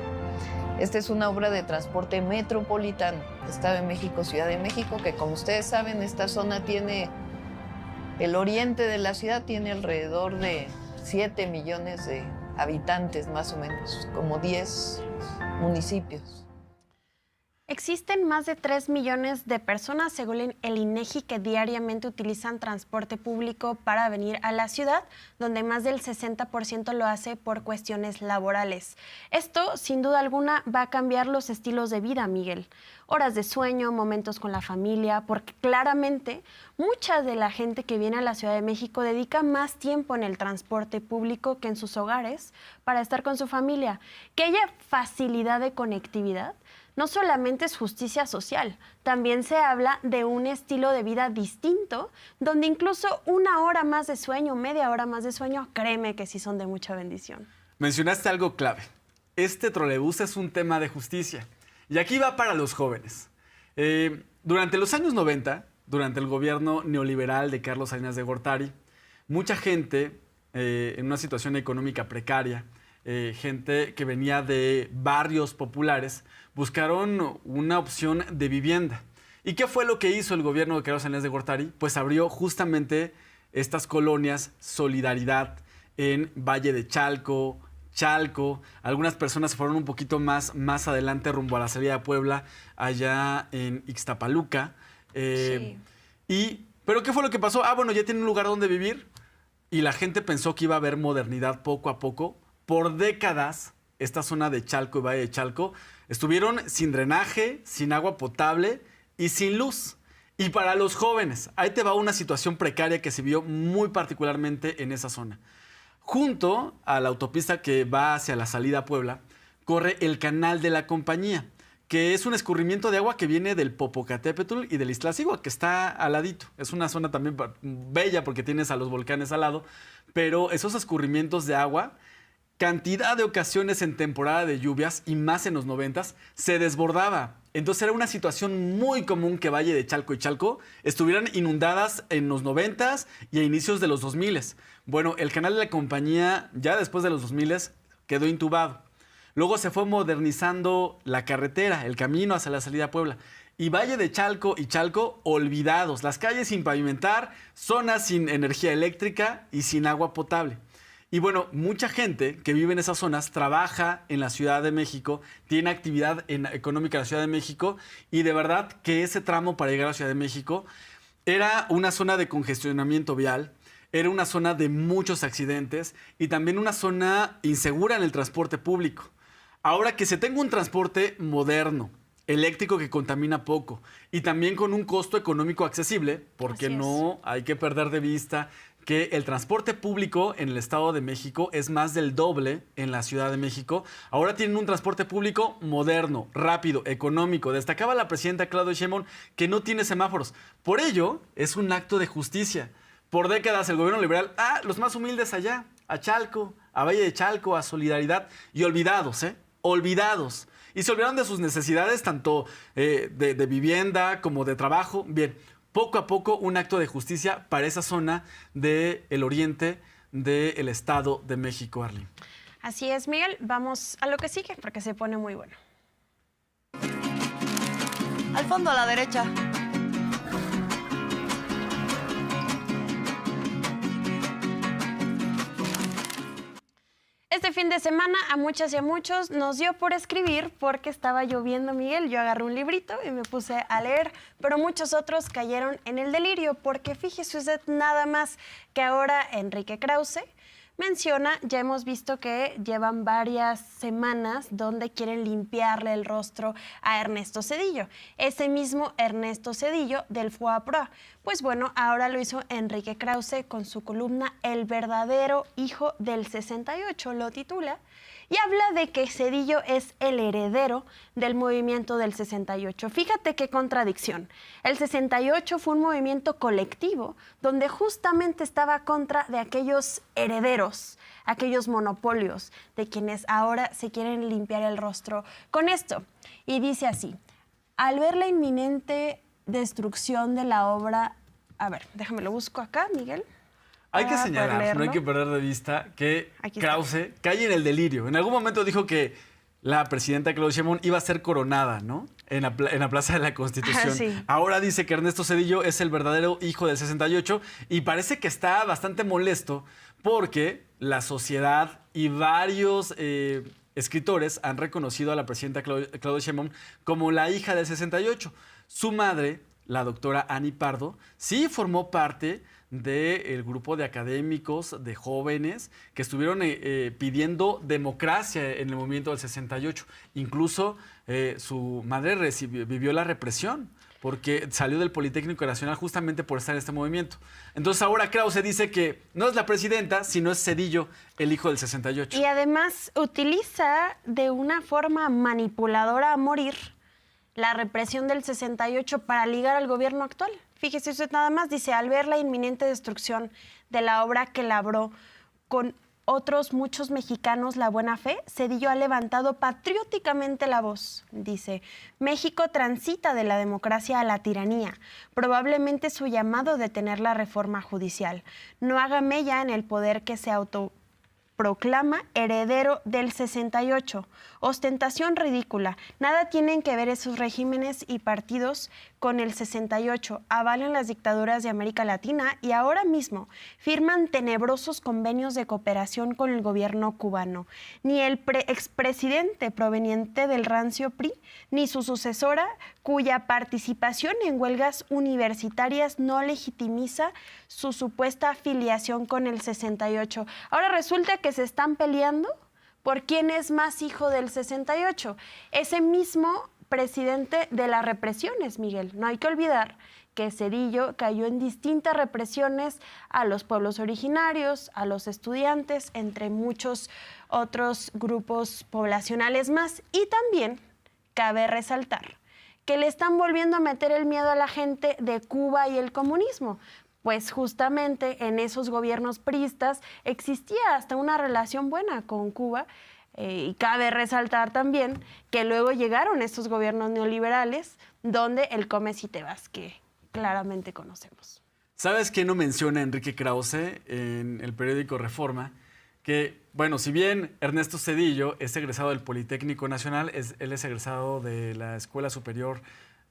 Esta es una obra de transporte metropolitano, Estado de México, Ciudad de México, que como ustedes saben, esta zona tiene, el oriente de la ciudad tiene alrededor de 7 millones de habitantes, más o menos, como 10 municipios. Existen más de 3 millones de personas, según el INEGI, que diariamente utilizan transporte público para venir a la ciudad, donde más del 60% lo hace por cuestiones laborales. Esto, sin duda alguna, va a cambiar los estilos de vida, Miguel. Horas de sueño, momentos con la familia, porque claramente mucha de la gente que viene a la Ciudad de México dedica más tiempo en el transporte público que en sus hogares para estar con su familia. Que haya facilidad de conectividad no solamente es justicia social, también se habla de un estilo de vida distinto, donde incluso una hora más de sueño, media hora más de sueño, créeme que sí son de mucha bendición. Mencionaste algo clave. Este trolebús es un tema de justicia. Y aquí va para los jóvenes. Durante los años 90, durante el gobierno neoliberal de Carlos Salinas de Gortari, mucha gente en una situación económica precaria, gente que venía de barrios populares, buscaron una opción de vivienda. ¿Y qué fue lo que hizo el gobierno de Carlos Salinas de Gortari? Pues abrió justamente estas colonias Solidaridad en Valle de Chalco, algunas personas se fueron un poquito más adelante rumbo a la salida de Puebla, allá en Ixtapaluca. ¿Pero qué fue lo que pasó? Bueno, ya tienen un lugar donde vivir y la gente pensó que iba a haber modernidad poco a poco. Por décadas, esta zona de Chalco y Valle de Chalco estuvieron sin drenaje, sin agua potable y sin luz. Y para los jóvenes, ahí te va una situación precaria que se vio muy particularmente en esa zona. Junto a la autopista que va hacia la salida a Puebla, corre el Canal de la Compañía, que es un escurrimiento de agua que viene del Popocatépetl y del Iztaccíhuatl, que está al ladito. Es una zona también bella porque tienes a los volcanes al lado, pero esos escurrimientos de agua, cantidad de ocasiones en temporada de lluvias y más en los 90s, se desbordaba. Entonces era una situación muy común que Valle de Chalco y Chalco estuvieran inundadas en los 90s y a inicios de los 2000s. Bueno, el Canal de la Compañía ya después de los 2000s quedó intubado. Luego se fue modernizando la carretera, el camino hacia la salida a Puebla. Y Valle de Chalco y Chalco olvidados, las calles sin pavimentar, zonas sin energía eléctrica y sin agua potable. Y bueno, mucha gente que vive en esas zonas trabaja en la Ciudad de México, tiene actividad económica en la Ciudad de México y de verdad que ese tramo para llegar a la Ciudad de México era una zona de congestionamiento vial, era una zona de muchos accidentes y también una zona insegura en el transporte público. Ahora que se tenga un transporte moderno, eléctrico que contamina poco y también con un costo económico accesible, porque Así es. no hay que perder de vista que el transporte público en el Estado de México es más del doble en la Ciudad de México. Ahora tienen un transporte público moderno, rápido, económico. Destacaba la presidenta Claudia Sheinbaum que no tiene semáforos. Por ello, es un acto de justicia. Por décadas el gobierno liberal, los más humildes allá, a Chalco, a Valle de Chalco, a Solidaridad, y olvidados, olvidados. Y se olvidaron de sus necesidades, tanto de vivienda como de trabajo. Bien, poco a poco un acto de justicia para esa zona del oriente del Estado de México, Arlene. Así es, Miguel. Vamos a lo que sigue porque se pone muy bueno. Al fondo a la derecha. Este fin de semana a muchas y a muchos nos dio por escribir porque estaba lloviendo, Miguel. Yo agarré un librito y me puse a leer, pero muchos otros cayeron en el delirio porque fíjese usted nada más que ahora Enrique Krause menciona, ya hemos visto que llevan varias semanas donde quieren limpiarle el rostro a Ernesto Zedillo. Ese mismo Ernesto Zedillo del FOAPROA. Pues bueno, ahora lo hizo Enrique Krause con su columna El verdadero hijo del 68, lo titula, y habla de que Zedillo es el heredero del movimiento del 68. Fíjate qué contradicción. El 68 fue un movimiento colectivo donde justamente estaba contra de aquellos herederos, aquellos monopolios de quienes ahora se quieren limpiar el rostro con esto. Y dice así, al ver la inminente destrucción de la obra, a ver, déjame lo busco acá, Miguel. Hay que señalar, no hay que perder de vista que Krause cae en el delirio. En algún momento dijo que la presidenta Claudia Sheinbaum iba a ser coronada, ¿no? En la Plaza de la Constitución. Sí. Ahora dice que Ernesto Zedillo es el verdadero hijo del 68 y parece que está bastante molesto porque la sociedad y varios escritores han reconocido a la presidenta Claudia Sheinbaum como la hija del 68. Su madre, la doctora Ani Pardo, sí formó parte del grupo de académicos, de jóvenes, que estuvieron pidiendo democracia en el movimiento del 68. Incluso su madre vivió la represión, porque salió del Politécnico Nacional justamente por estar en este movimiento. Entonces ahora Krause dice que no es la presidenta, sino es Zedillo, el hijo del 68. Y además utiliza de una forma manipuladora a morir la represión del 68 para ligar al gobierno actual. Fíjese usted nada más, dice, al ver la inminente destrucción de la obra que labró con otros muchos mexicanos la buena fe, Zedillo ha levantado patrióticamente la voz. Dice, México transita de la democracia a la tiranía. Probablemente su llamado de detener la reforma judicial no haga mella en el poder que se autoproclama heredero del 68. Ostentación ridícula. Nada tienen que ver esos regímenes y partidos con el 68. Avalan las dictaduras de América Latina y ahora mismo firman tenebrosos convenios de cooperación con el gobierno cubano. Ni el expresidente proveniente del rancio PRI, ni su sucesora, cuya participación en huelgas universitarias no legitimiza su supuesta afiliación con el 68. Ahora resulta que se están peleando por quién es más hijo del 68. Ese mismo presidente de las represiones, Miguel. No hay que olvidar que Zedillo cayó en distintas represiones a los pueblos originarios, a los estudiantes, entre muchos otros grupos poblacionales más. Y también cabe resaltar que le están volviendo a meter el miedo a la gente de Cuba y el comunismo. Pues justamente en esos gobiernos priistas existía hasta una relación buena con Cuba y cabe resaltar también que luego llegaron estos gobiernos neoliberales donde el comes y te vas, que claramente conocemos. ¿Sabes qué no menciona Enrique Krause en el periódico Reforma? Que, bueno, si bien Ernesto Zedillo es egresado del Politécnico Nacional, él es egresado de la Escuela Superior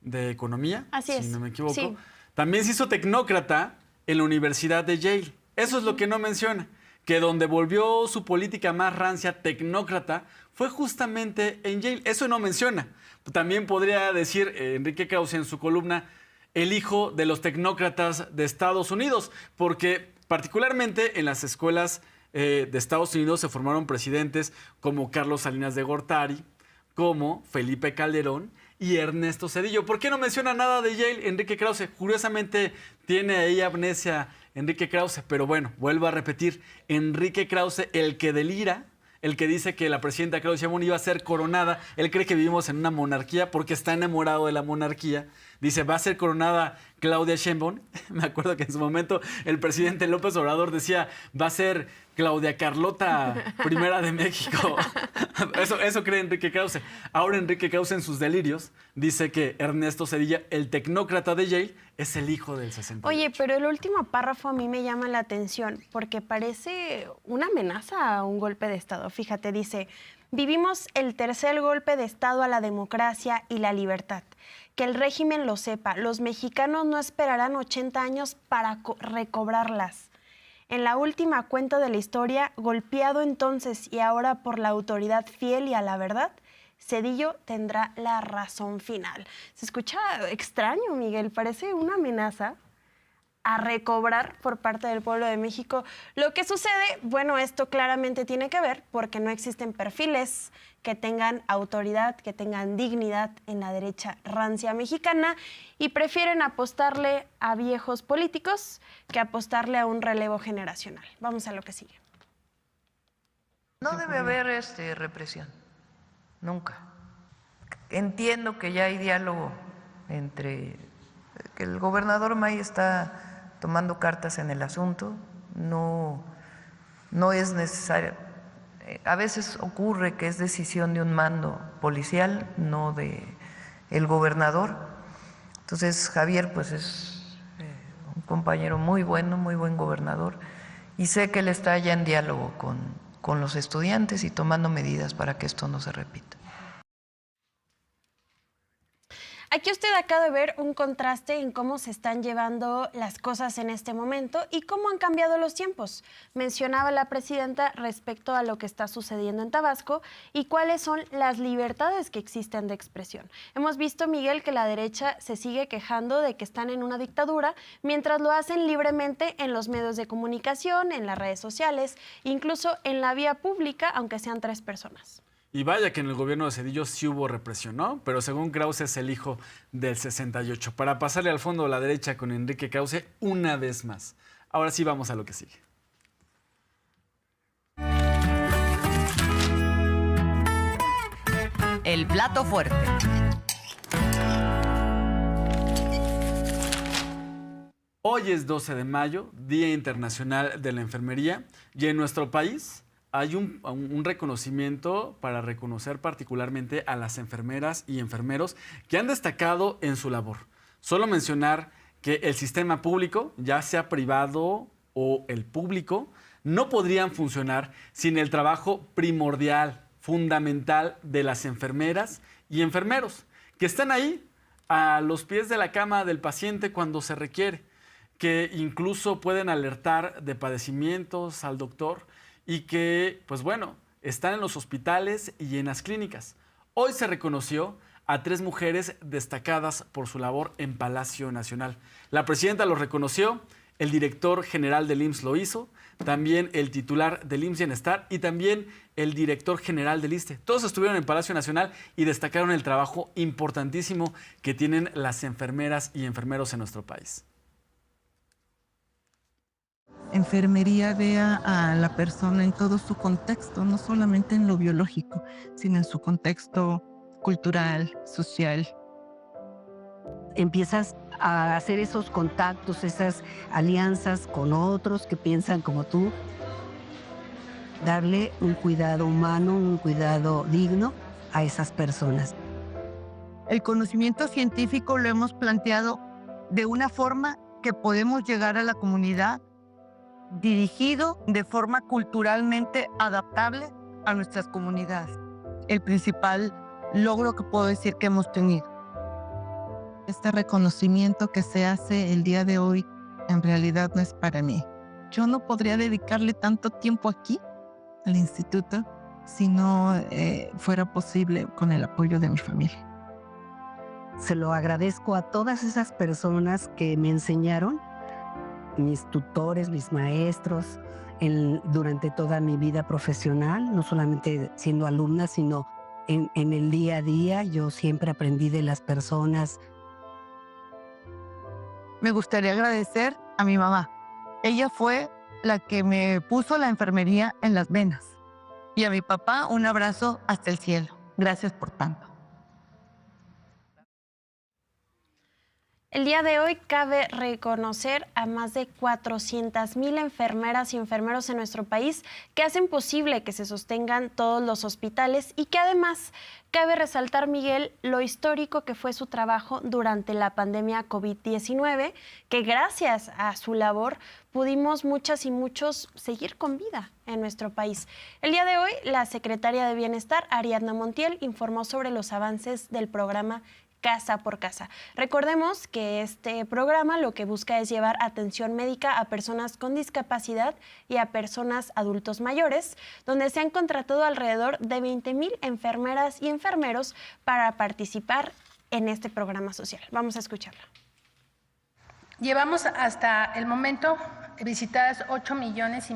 de Economía, si no me equivoco. Sí. También se hizo tecnócrata en la Universidad de Yale. Eso es lo que no menciona, que donde volvió su política más rancia tecnócrata fue justamente en Yale. Eso no menciona. También podría decir Enrique Krause en su columna el hijo de los tecnócratas de Estados Unidos, porque particularmente en las escuelas de Estados Unidos se formaron presidentes como Carlos Salinas de Gortari, como Felipe Calderón y Ernesto Zedillo. ¿Por qué no menciona nada de Yale, Enrique Krause? Curiosamente tiene ahí amnesia Enrique Krause, pero bueno, vuelvo a repetir, Enrique Krause, el que delira, el que dice que la presidenta Claudia Sheinbaum iba a ser coronada, él cree que vivimos en una monarquía porque está enamorado de la monarquía. Dice, va a ser coronada Claudia Sheinbaum. Me acuerdo que en su momento el presidente López Obrador decía, va a ser Claudia Carlota I de México. Eso cree Enrique Krause. Ahora Enrique Krause en sus delirios dice que Ernesto Zedillo, el tecnócrata de Yale, es el hijo del 68. Oye, pero el último párrafo a mí me llama la atención porque parece una amenaza a un golpe de Estado. Fíjate, dice, vivimos el tercer golpe de Estado a la democracia y la libertad. Que el régimen lo sepa, los mexicanos no esperarán 80 años para recobrarlas. En la última cuenta de la historia, golpeado entonces y ahora por la autoridad fiel y a la verdad, Zedillo tendrá la razón final. Se escucha extraño, Miguel, parece una amenaza a recobrar por parte del pueblo de México. Lo que sucede, bueno, esto claramente tiene que ver porque no existen perfiles que tengan autoridad, que tengan dignidad en la derecha rancia mexicana y prefieren apostarle a viejos políticos que apostarle a un relevo generacional. Vamos a lo que sigue. No debe haber represión, nunca. Entiendo que ya hay diálogo entre que el gobernador May está tomando cartas en el asunto, no es necesario. A veces ocurre que es decisión de un mando policial, no de el gobernador. Entonces Javier pues es un compañero muy bueno, muy buen gobernador, y sé que él está ya en diálogo con los estudiantes y tomando medidas para que esto no se repita. Aquí usted acaba de ver un contraste en cómo se están llevando las cosas en este momento y cómo han cambiado los tiempos. Mencionaba la presidenta respecto a lo que está sucediendo en Tabasco y cuáles son las libertades que existen de expresión. Hemos visto, Miguel, que la derecha se sigue quejando de que están en una dictadura, mientras lo hacen libremente en los medios de comunicación, en las redes sociales, incluso en la vía pública, aunque sean 3 personas. Y vaya que en el gobierno de Zedillo sí hubo represión, ¿no? Pero según Krause es el hijo del 68. Para pasarle al fondo a la derecha con Enrique Krause una vez más. Ahora sí vamos a lo que sigue. El plato fuerte. Hoy es 12 de mayo, Día Internacional de la Enfermería, y en nuestro país hay un reconocimiento para reconocer particularmente a las enfermeras y enfermeros que han destacado en su labor. Solo mencionar que el sistema público, ya sea privado o el público, no podrían funcionar sin el trabajo primordial, fundamental de las enfermeras y enfermeros, que están ahí a los pies de la cama del paciente cuando se requiere, que incluso pueden alertar de padecimientos al doctor y que, pues bueno, están en los hospitales y en las clínicas. Hoy se reconoció a 3 mujeres destacadas por su labor en Palacio Nacional. La presidenta lo reconoció, el director general del IMSS lo hizo, también el titular del IMSS Bienestar y también el director general del ISSSTE. Todos estuvieron en Palacio Nacional y destacaron el trabajo importantísimo que tienen las enfermeras y enfermeros en nuestro país. Enfermería vea a la persona en todo su contexto, no solamente en lo biológico, sino en su contexto cultural, social. Empiezas a hacer esos contactos, esas alianzas con otros que piensan como tú, darle un cuidado humano, un cuidado digno a esas personas. El conocimiento científico lo hemos planteado de una forma que podemos llegar a la comunidad, dirigido de forma culturalmente adaptable a nuestras comunidades. El principal logro que puedo decir que hemos tenido. Este reconocimiento que se hace el día de hoy en realidad no es para mí. Yo no podría dedicarle tanto tiempo aquí al instituto si no fuera posible con el apoyo de mi familia. Se lo agradezco a todas esas personas que me enseñaron, mis tutores, mis maestros, durante toda mi vida profesional, no solamente siendo alumna, sino en el día a día. Yo siempre aprendí de las personas. Me gustaría agradecer a mi mamá. Ella fue la que me puso la enfermería en las venas. Y a mi papá, un abrazo hasta el cielo. Gracias por tanto. El día de hoy cabe reconocer a más de 400,000 enfermeras y enfermeros en nuestro país que hacen posible que se sostengan todos los hospitales y que además cabe resaltar, Miguel, lo histórico que fue su trabajo durante la pandemia COVID-19, que gracias a su labor pudimos muchas y muchos seguir con vida en nuestro país. El día de hoy, la secretaria de Bienestar, Ariadna Montiel, informó sobre los avances del programa Casa por Casa. Recordemos que este programa lo que busca es llevar atención médica a personas con discapacidad y a personas adultos mayores, donde se han contratado alrededor de 20,000 enfermeras y enfermeros para participar en este programa social. Vamos a escucharla. Llevamos hasta el momento visitadas 8,5 millones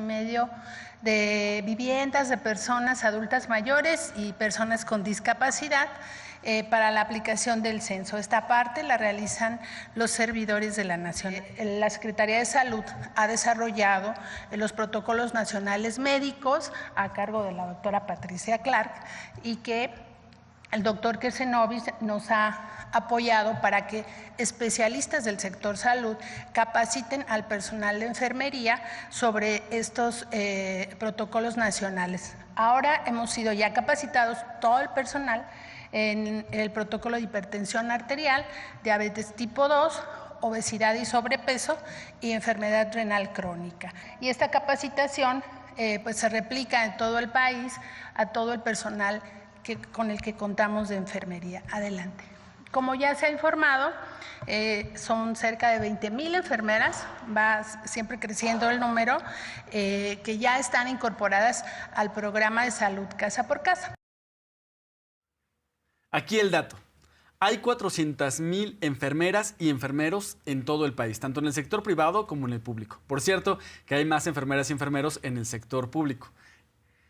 de viviendas de personas adultas mayores y personas con discapacidad para la aplicación del censo. Esta parte la realizan los servidores de la Nación. La Secretaría de Salud ha desarrollado los protocolos nacionales médicos a cargo de la doctora Patricia Clark y que el doctor Kersenovis nos ha apoyado para que especialistas del sector salud capaciten al personal de enfermería sobre estos protocolos nacionales. Ahora hemos sido ya capacitados todo el personal en el protocolo de hipertensión arterial, diabetes tipo 2, obesidad y sobrepeso y enfermedad renal crónica. Y esta capacitación pues se replica en todo el país a todo el personal con el que contamos de enfermería. Adelante. Como ya se ha informado, son cerca de 20,000 enfermeras, va siempre creciendo el número, que ya están incorporadas al programa de salud Casa por Casa. Aquí el dato. Hay 400,000 enfermeras y enfermeros en todo el país, tanto en el sector privado como en el público. Por cierto, que hay más enfermeras y enfermeros en el sector público.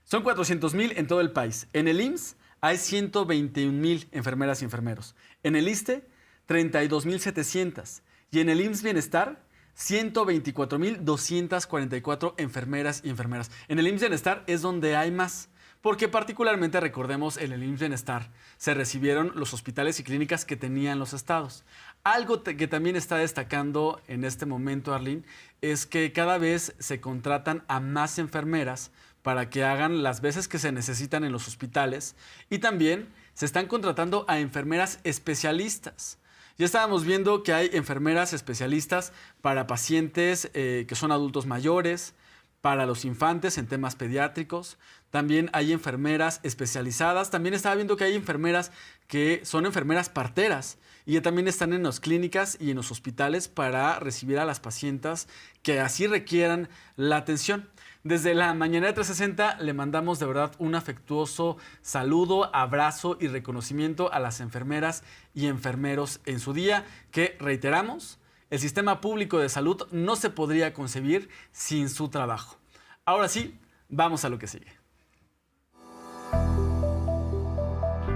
Son 400,000 en todo el país. En el IMSS hay 121,000 enfermeras y enfermeros. En el ISSSTE, 32,700. Y en el IMSS Bienestar, 124,244 enfermeras y enfermeras. En el IMSS Bienestar es donde hay más. Porque particularmente, recordemos, en el IMSS Bienestar se recibieron los hospitales y clínicas que tenían los estados. Algo que también está destacando en este momento, Arlene, es que cada vez se contratan a más enfermeras para que hagan las veces que se necesitan en los hospitales y también se están contratando a enfermeras especialistas. Ya estábamos viendo que hay enfermeras especialistas para pacientes que son adultos mayores, para los infantes en temas pediátricos. También hay enfermeras especializadas. También estaba viendo que hay enfermeras que son enfermeras parteras y que también están en las clínicas y en los hospitales para recibir a las pacientes que así requieran la atención. Desde la Mañanera 360 le mandamos de verdad un afectuoso saludo, abrazo y reconocimiento a las enfermeras y enfermeros en su día, que reiteramos, el sistema público de salud no se podría concebir sin su trabajo. Ahora sí, vamos a lo que sigue.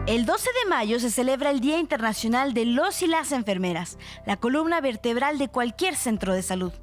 El 12 de mayo se celebra el Día Internacional de los y las enfermeras, la columna vertebral de cualquier centro de salud.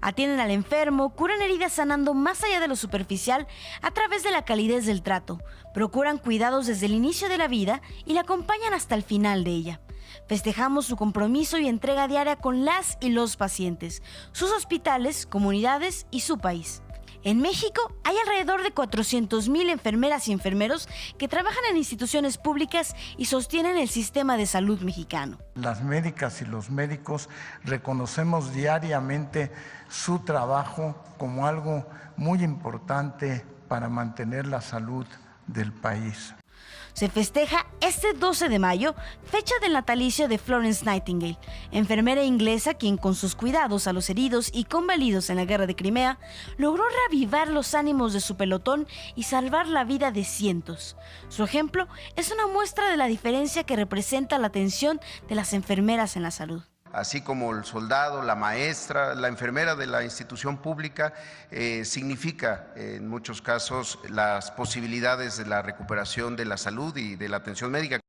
Atienden al enfermo, curan heridas sanando más allá de lo superficial a través de la calidez del trato, procuran cuidados desde el inicio de la vida y la acompañan hasta el final de ella. Festejamos su compromiso y entrega diaria con las y los pacientes, sus hospitales, comunidades y su país. En México hay alrededor de 400,000 enfermeras y enfermeros que trabajan en instituciones públicas y sostienen el sistema de salud mexicano. Las médicas y los médicos reconocemos diariamente su trabajo como algo muy importante para mantener la salud del país. Se festeja este 12 de mayo, fecha del natalicio de Florence Nightingale, enfermera inglesa quien con sus cuidados a los heridos y convalidos en la guerra de Crimea, logró reavivar los ánimos de su pelotón y salvar la vida de cientos. Su ejemplo es una muestra de la diferencia que representa la atención de las enfermeras en la salud. así como el soldado, la maestra, la enfermera de la institución pública, significa en muchos casos las posibilidades de la recuperación de la salud y de la atención médica.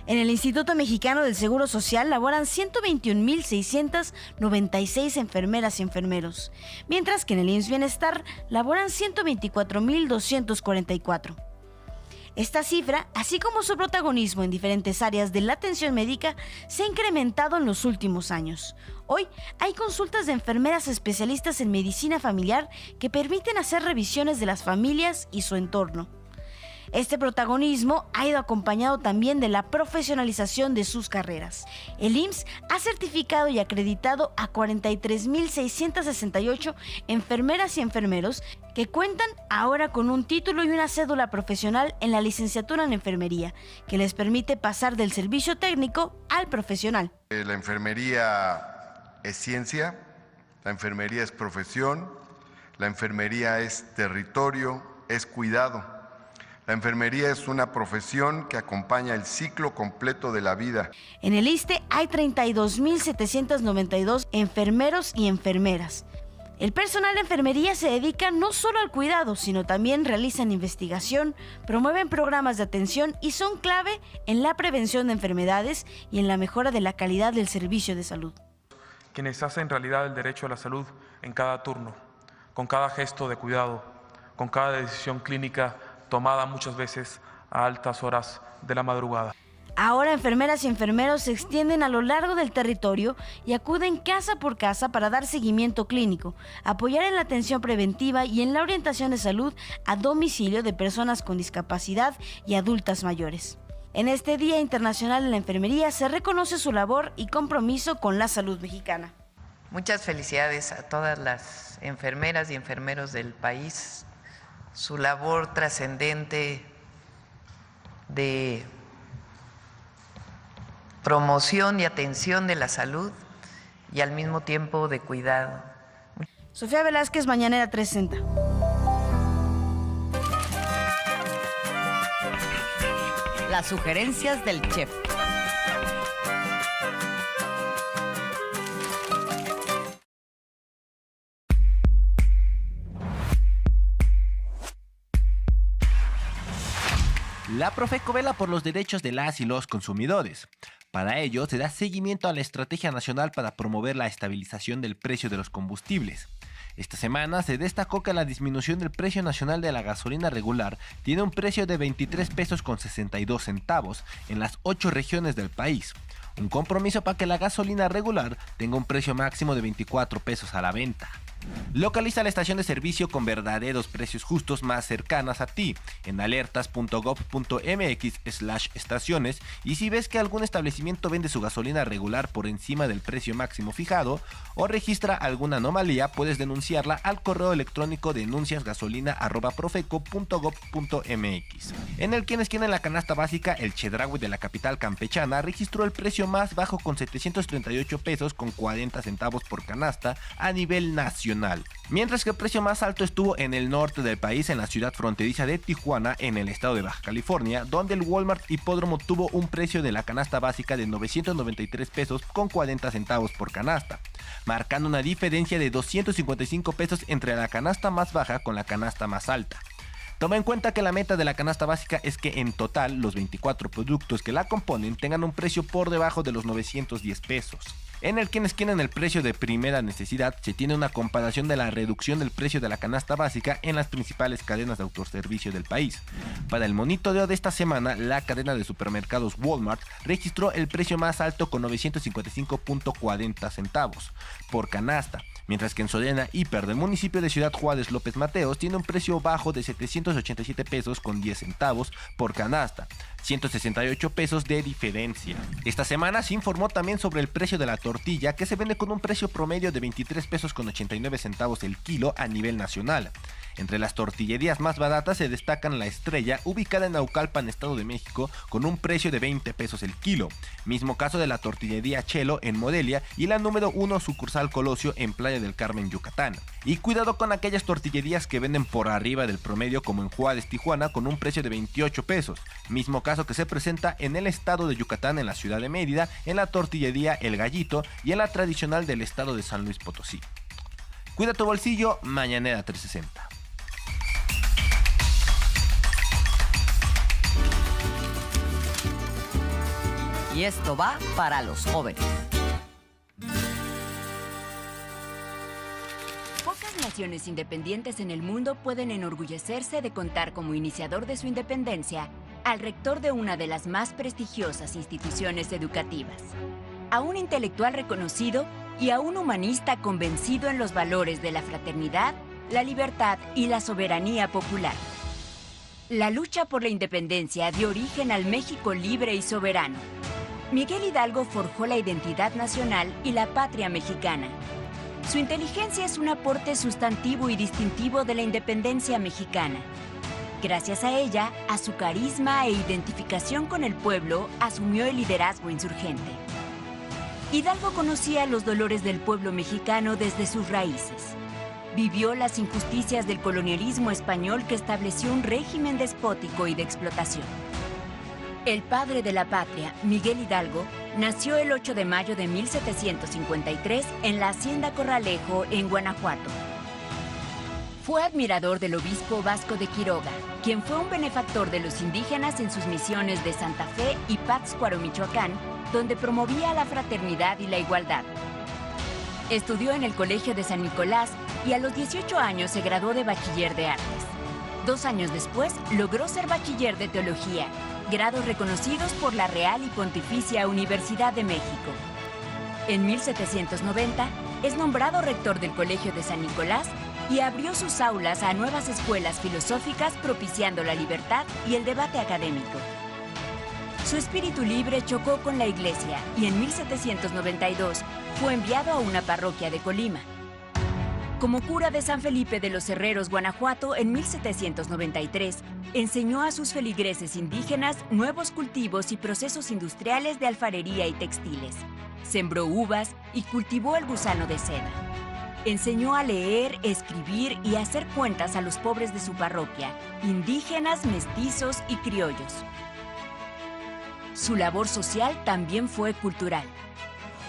En el Instituto Mexicano del Seguro Social laboran 121.696 enfermeras y enfermeros, mientras que en el IMSS Bienestar laboran 124.244. Esta cifra, así como su protagonismo en diferentes áreas de la atención médica, se ha incrementado en los últimos años. Hoy hay consultas de enfermeras especialistas en medicina familiar que permiten hacer revisiones de las familias y su entorno. Este protagonismo ha ido acompañado también de la profesionalización de sus carreras. El IMSS ha certificado y acreditado a 43.668 enfermeras y enfermeros que cuentan ahora con un título y una cédula profesional en la licenciatura en enfermería, que les permite pasar del servicio técnico al profesional. La enfermería es ciencia, la enfermería es profesión, la enfermería es territorio, es cuidado. La enfermería es una profesión que acompaña el ciclo completo de la vida. En el ISSSTE hay 32.792 enfermeros y enfermeras. El personal de enfermería se dedica no solo al cuidado, sino también realizan investigación, promueven programas de atención y son clave en la prevención de enfermedades y en la mejora de la calidad del servicio de salud. Quienes hacen realidad el derecho a la salud en cada turno, con cada gesto de cuidado, con cada decisión clínica tomada muchas veces a altas horas de la madrugada. Ahora enfermeras y enfermeros se extienden a lo largo del territorio y acuden casa por casa para dar seguimiento clínico, apoyar en la atención preventiva y en la orientación de salud a domicilio de personas con discapacidad y adultas mayores. En este Día Internacional de la Enfermería se reconoce su labor y compromiso con la salud mexicana. Muchas felicidades a todas las enfermeras y enfermeros del país. Su labor trascendente de promoción y atención de la salud y al mismo tiempo de cuidado. Sofía Velázquez, Mañanera 360. Las sugerencias del chef. La Profeco vela por los derechos de las y los consumidores. Para ello, se da seguimiento a la Estrategia Nacional para promover la estabilización del precio de los combustibles. Esta semana se destacó que la disminución del precio nacional de la gasolina regular tiene un precio de 23 pesos con 62 centavos en las 8 regiones del país. Un compromiso para que la gasolina regular tenga un precio máximo de 24 pesos a la venta. Localiza la estación de servicio con verdaderos precios justos más cercanas a ti en alertas.gov.mx/estaciones, y si ves que algún establecimiento vende su gasolina regular por encima del precio máximo fijado o registra alguna anomalía, puedes denunciarla al correo electrónico denunciasgasolina@profeco.gov.mx. En el Quién es Quién en la canasta básica, el Chedraui de la capital campechana registró el precio más bajo con 738 pesos con 40 centavos por canasta a nivel nacional, mientras que el precio más alto estuvo en el norte del país, en la ciudad fronteriza de Tijuana, en el estado de Baja California, donde el Walmart Hipódromo tuvo un precio de la canasta básica de 993 pesos con 40 centavos por canasta, marcando una diferencia de 255 pesos entre la canasta más baja con la canasta más alta. Toma en cuenta que la meta de la canasta básica es que en total los 24 productos que la componen tengan un precio por debajo de los 910 pesos. En el Quién es Quién en el precio de primera necesidad se tiene una comparación de la reducción del precio de la canasta básica en las principales cadenas de autoservicio del país. Para el monitoreo de esta semana, la cadena de supermercados Walmart registró el precio más alto con 955.40 centavos por canasta, mientras que en Soriana Hiper del municipio de Ciudad Juárez López Mateos tiene un precio bajo de 787 pesos con 10 centavos por canasta, 168 pesos de diferencia. Esta semana se informó también sobre el precio de la tortilla, que se vende con un precio promedio de 23 pesos con 89 centavos el kilo a nivel nacional. Entre las tortillerías más baratas se destacan La Estrella, ubicada en Naucalpan, Estado de México, con un precio de 20 pesos el kilo. Mismo caso de la tortillería Chelo en Morelia y la número 1 sucursal Colosio en Playa Valle del Carmen, Yucatán. Y cuidado con aquellas tortillerías que venden por arriba del promedio, como en Juárez, Tijuana, con un precio de 28 pesos. Mismo caso que se presenta en el estado de Yucatán, en la ciudad de Mérida, en la tortillería El Gallito y en la tradicional del estado de San Luis Potosí. Cuida tu bolsillo, Mañanera 360. Y esto va para los jóvenes. Pocas naciones independientes en el mundo pueden enorgullecerse de contar como iniciador de su independencia al rector de una de las más prestigiosas instituciones educativas, a un intelectual reconocido y a un humanista convencido en los valores de la fraternidad, la libertad y la soberanía popular. La lucha por la independencia dio origen al México libre y soberano. Miguel Hidalgo forjó la identidad nacional y la patria mexicana. Su inteligencia es un aporte sustantivo y distintivo de la independencia mexicana. Gracias a ella, a su carisma e identificación con el pueblo, asumió el liderazgo insurgente. Hidalgo conocía los dolores del pueblo mexicano desde sus raíces. Vivió las injusticias del colonialismo español que estableció un régimen despótico y de explotación. El padre de la patria, Miguel Hidalgo, nació el 8 de mayo de 1753 en la Hacienda Corralejo, en Guanajuato. Fue admirador del obispo Vasco de Quiroga, quien fue un benefactor de los indígenas en sus misiones de Santa Fe y Pátzcuaro, Michoacán, donde promovía la fraternidad y la igualdad. Estudió en el Colegio de San Nicolás y a los 18 años se graduó de bachiller de artes. 2 años después logró ser bachiller de teología, grados reconocidos por la Real y Pontificia Universidad de México. En 1790 es nombrado rector del Colegio de San Nicolás y abrió sus aulas a nuevas escuelas filosóficas, propiciando la libertad y el debate académico. Su espíritu libre chocó con la Iglesia y en 1792 fue enviado a una parroquia de Colima. Como cura de San Felipe de los Herreros, Guanajuato, en 1793, enseñó a sus feligreses indígenas nuevos cultivos y procesos industriales de alfarería y textiles. Sembró uvas y cultivó el gusano de seda. Enseñó a leer, escribir y hacer cuentas a los pobres de su parroquia, indígenas, mestizos y criollos. Su labor social también fue cultural.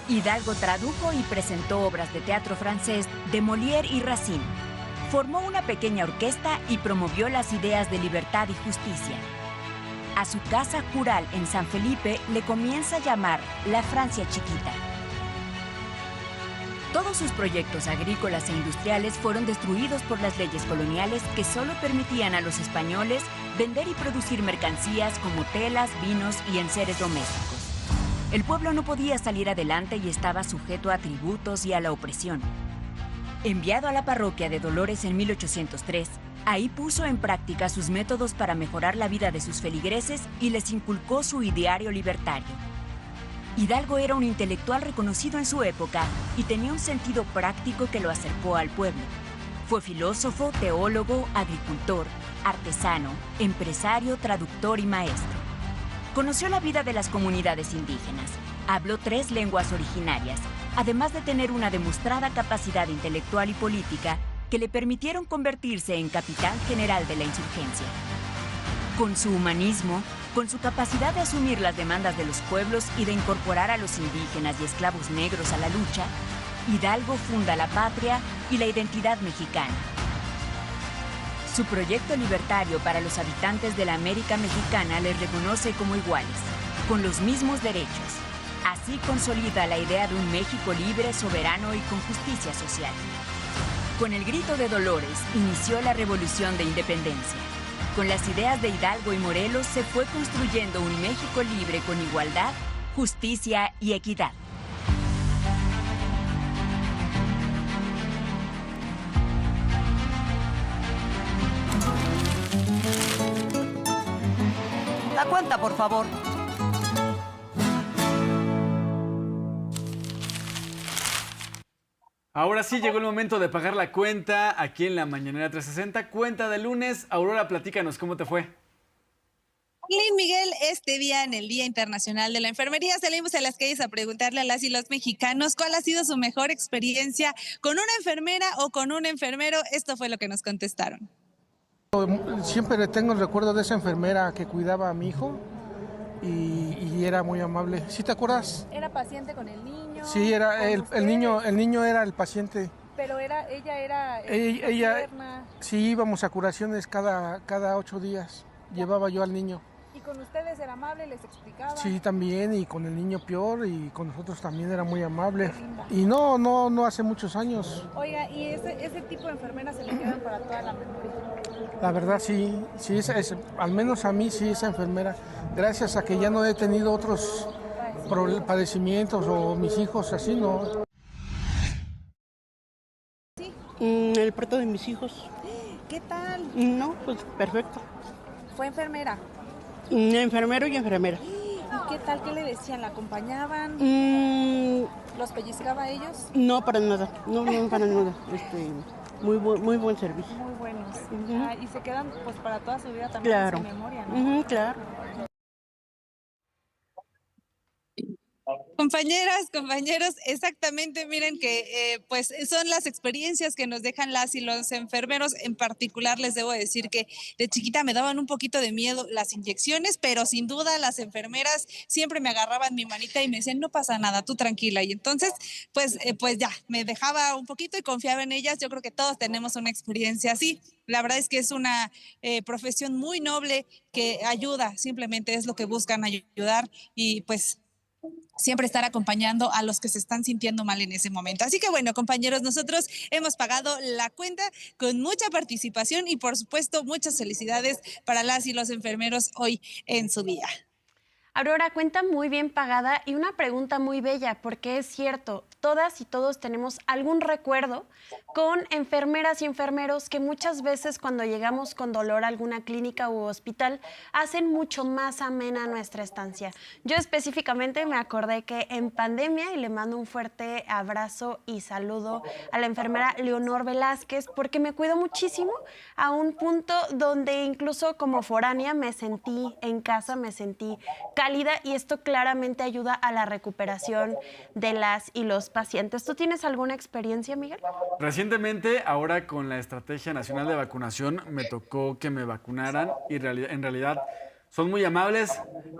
Hidalgo tradujo y presentó obras de teatro francés de Molière y Racine. Formó una pequeña orquesta y promovió las ideas de libertad y justicia. A su casa cural en San Felipe le comienza a llamar la Francia Chiquita. Todos sus proyectos agrícolas e industriales fueron destruidos por las leyes coloniales que solo permitían a los españoles vender y producir mercancías como telas, vinos y enseres domésticos. El pueblo no podía salir adelante y estaba sujeto a tributos y a la opresión. Enviado a la parroquia de Dolores en 1803, ahí puso en práctica sus métodos para mejorar la vida de sus feligreses y les inculcó su ideario libertario. Hidalgo era un intelectual reconocido en su época y tenía un sentido práctico que lo acercó al pueblo. Fue filósofo, teólogo, agricultor, artesano, empresario, traductor y maestro. Conoció la vida de las comunidades indígenas, habló 3 lenguas originarias, además de tener una demostrada capacidad intelectual y política que le permitieron convertirse en capitán general de la insurgencia. Con su humanismo, con su capacidad de asumir las demandas de los pueblos y de incorporar a los indígenas y esclavos negros a la lucha, Hidalgo funda la patria y la identidad mexicana. Su proyecto libertario para los habitantes de la América mexicana les reconoce como iguales, con los mismos derechos. Así consolida la idea de un México libre, soberano y con justicia social. Con el grito de Dolores inició la Revolución de Independencia. Con las ideas de Hidalgo y Morelos se fue construyendo un México libre con igualdad, justicia y equidad. La cuenta, por favor. Ahora sí llegó el momento de pagar la cuenta aquí en la Mañanera 360. Cuenta de lunes. Aurora, platícanos, ¿cómo te fue? Lin Miguel, este día en el Día Internacional de la Enfermería salimos a las calles a preguntarle a las y los mexicanos cuál ha sido su mejor experiencia con una enfermera o con un enfermero. Esto fue lo que nos contestaron. Siempre tengo el recuerdo de esa enfermera que cuidaba a mi hijo y era muy amable. ¿Sí te acuerdas? ¿Era paciente con el niño? Sí, era el niño era el paciente. Pero ella era ella sí, íbamos a curaciones cada 8 días. Llevaba yo al niño. ¿Y con ustedes era amable, les explicaba? Sí, también, y con el niño peor, y con nosotros también era muy amable. Y no hace muchos años. Oiga, ¿y ese tipo de enfermeras se le quedan para toda la memoria? La verdad sí, al menos a mí sí, esa enfermera. Gracias a que ya no he tenido otros padecimientos o mis hijos así, ¿no? Sí. El parto de mis hijos. ¿Qué tal? No, pues perfecto. ¿Fue enfermera? Enfermero y enfermera. ¿Y qué tal? ¿Qué le decían? ¿La acompañaban? ¿Los pellizcaba a ellos? No, para nada. No, para nada. Muy buen servicio. Muy buenos. Y se quedan pues para toda su vida también en su memoria, ¿no? Claro. Compañeros, exactamente, miren que pues son las experiencias que nos dejan las y los enfermeros. En particular les debo decir que de chiquita me daban un poquito de miedo las inyecciones, pero sin duda las enfermeras siempre me agarraban mi manita y me decían, no pasa nada, tú tranquila. Y entonces pues ya, me dejaba un poquito y confiaba en ellas. Yo creo que todos tenemos una experiencia así. La verdad es que es una profesión muy noble que ayuda, simplemente es lo que buscan, ayudar y pues siempre estar acompañando a los que se están sintiendo mal en ese momento. Así que bueno, compañeros, nosotros hemos pagado la cuenta con mucha participación y por supuesto muchas felicidades para las y los enfermeros hoy en su día. Aurora, cuenta muy bien pagada y una pregunta muy bella, porque es cierto, todas y todos tenemos algún recuerdo con enfermeras y enfermeros que muchas veces cuando llegamos con dolor a alguna clínica u hospital hacen mucho más amena nuestra estancia. Yo específicamente me acordé que en pandemia, y le mando un fuerte abrazo y saludo a la enfermera Leonor Velázquez, porque me cuidó muchísimo a un punto donde incluso como foránea me sentí en casa, me sentí cálida y esto claramente ayuda a la recuperación de las y los pacientes. ¿Tú tienes alguna experiencia, Miguel? Recientemente, ahora con la Estrategia Nacional de Vacunación, me tocó que me vacunaran y en realidad son muy amables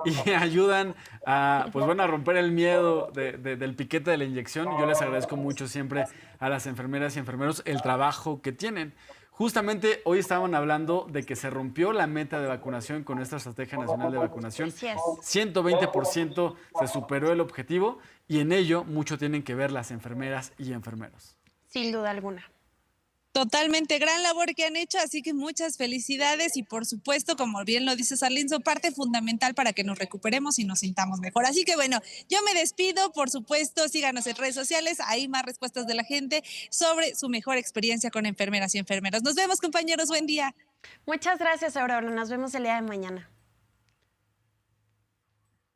y ayudan a romper el miedo del piquete de la inyección. Yo les agradezco mucho siempre a las enfermeras y enfermeros el trabajo que tienen. Justamente hoy estaban hablando de que se rompió la meta de vacunación con esta Estrategia Nacional de Vacunación. 120% se superó el objetivo y en ello mucho tienen que ver las enfermeras y enfermeros. Sin duda alguna. Totalmente, gran labor que han hecho, así que muchas felicidades y por supuesto, como bien lo dice Sarlín, son parte fundamental para que nos recuperemos y nos sintamos mejor. Así que bueno, yo me despido, por supuesto, síganos en redes sociales, hay más respuestas de la gente sobre su mejor experiencia con enfermeras y enfermeros. Nos vemos, compañeros, buen día. Muchas gracias, Aurora, nos vemos el día de mañana.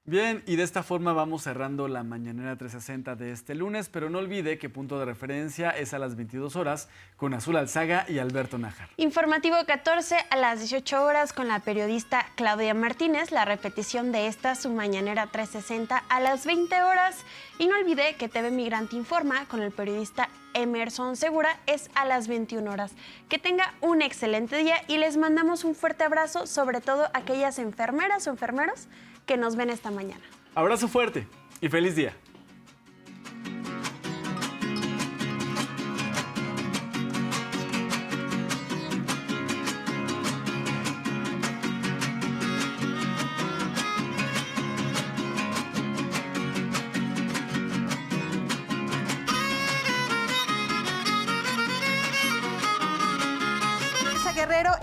Bien, y de esta forma vamos cerrando la Mañanera 360 de este lunes, pero no olvide que punto de referencia es a las 22 horas con Azul Alzaga y Alberto Nájar. Informativo 14 a las 18 horas con la periodista Claudia Martínez, la repetición de esta su Mañanera 360 a las 20 horas. Y no olvide que TV Migrante Informa con el periodista Emerson Segura es a las 21 horas. Que tenga un excelente día y les mandamos un fuerte abrazo, sobre todo a aquellas enfermeras o enfermeros que nos ven esta mañana. Abrazo fuerte y feliz día.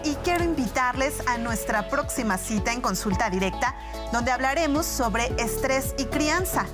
Y quiero invitarles a nuestra próxima cita en Consulta Directa, donde hablaremos sobre estrés y crianza.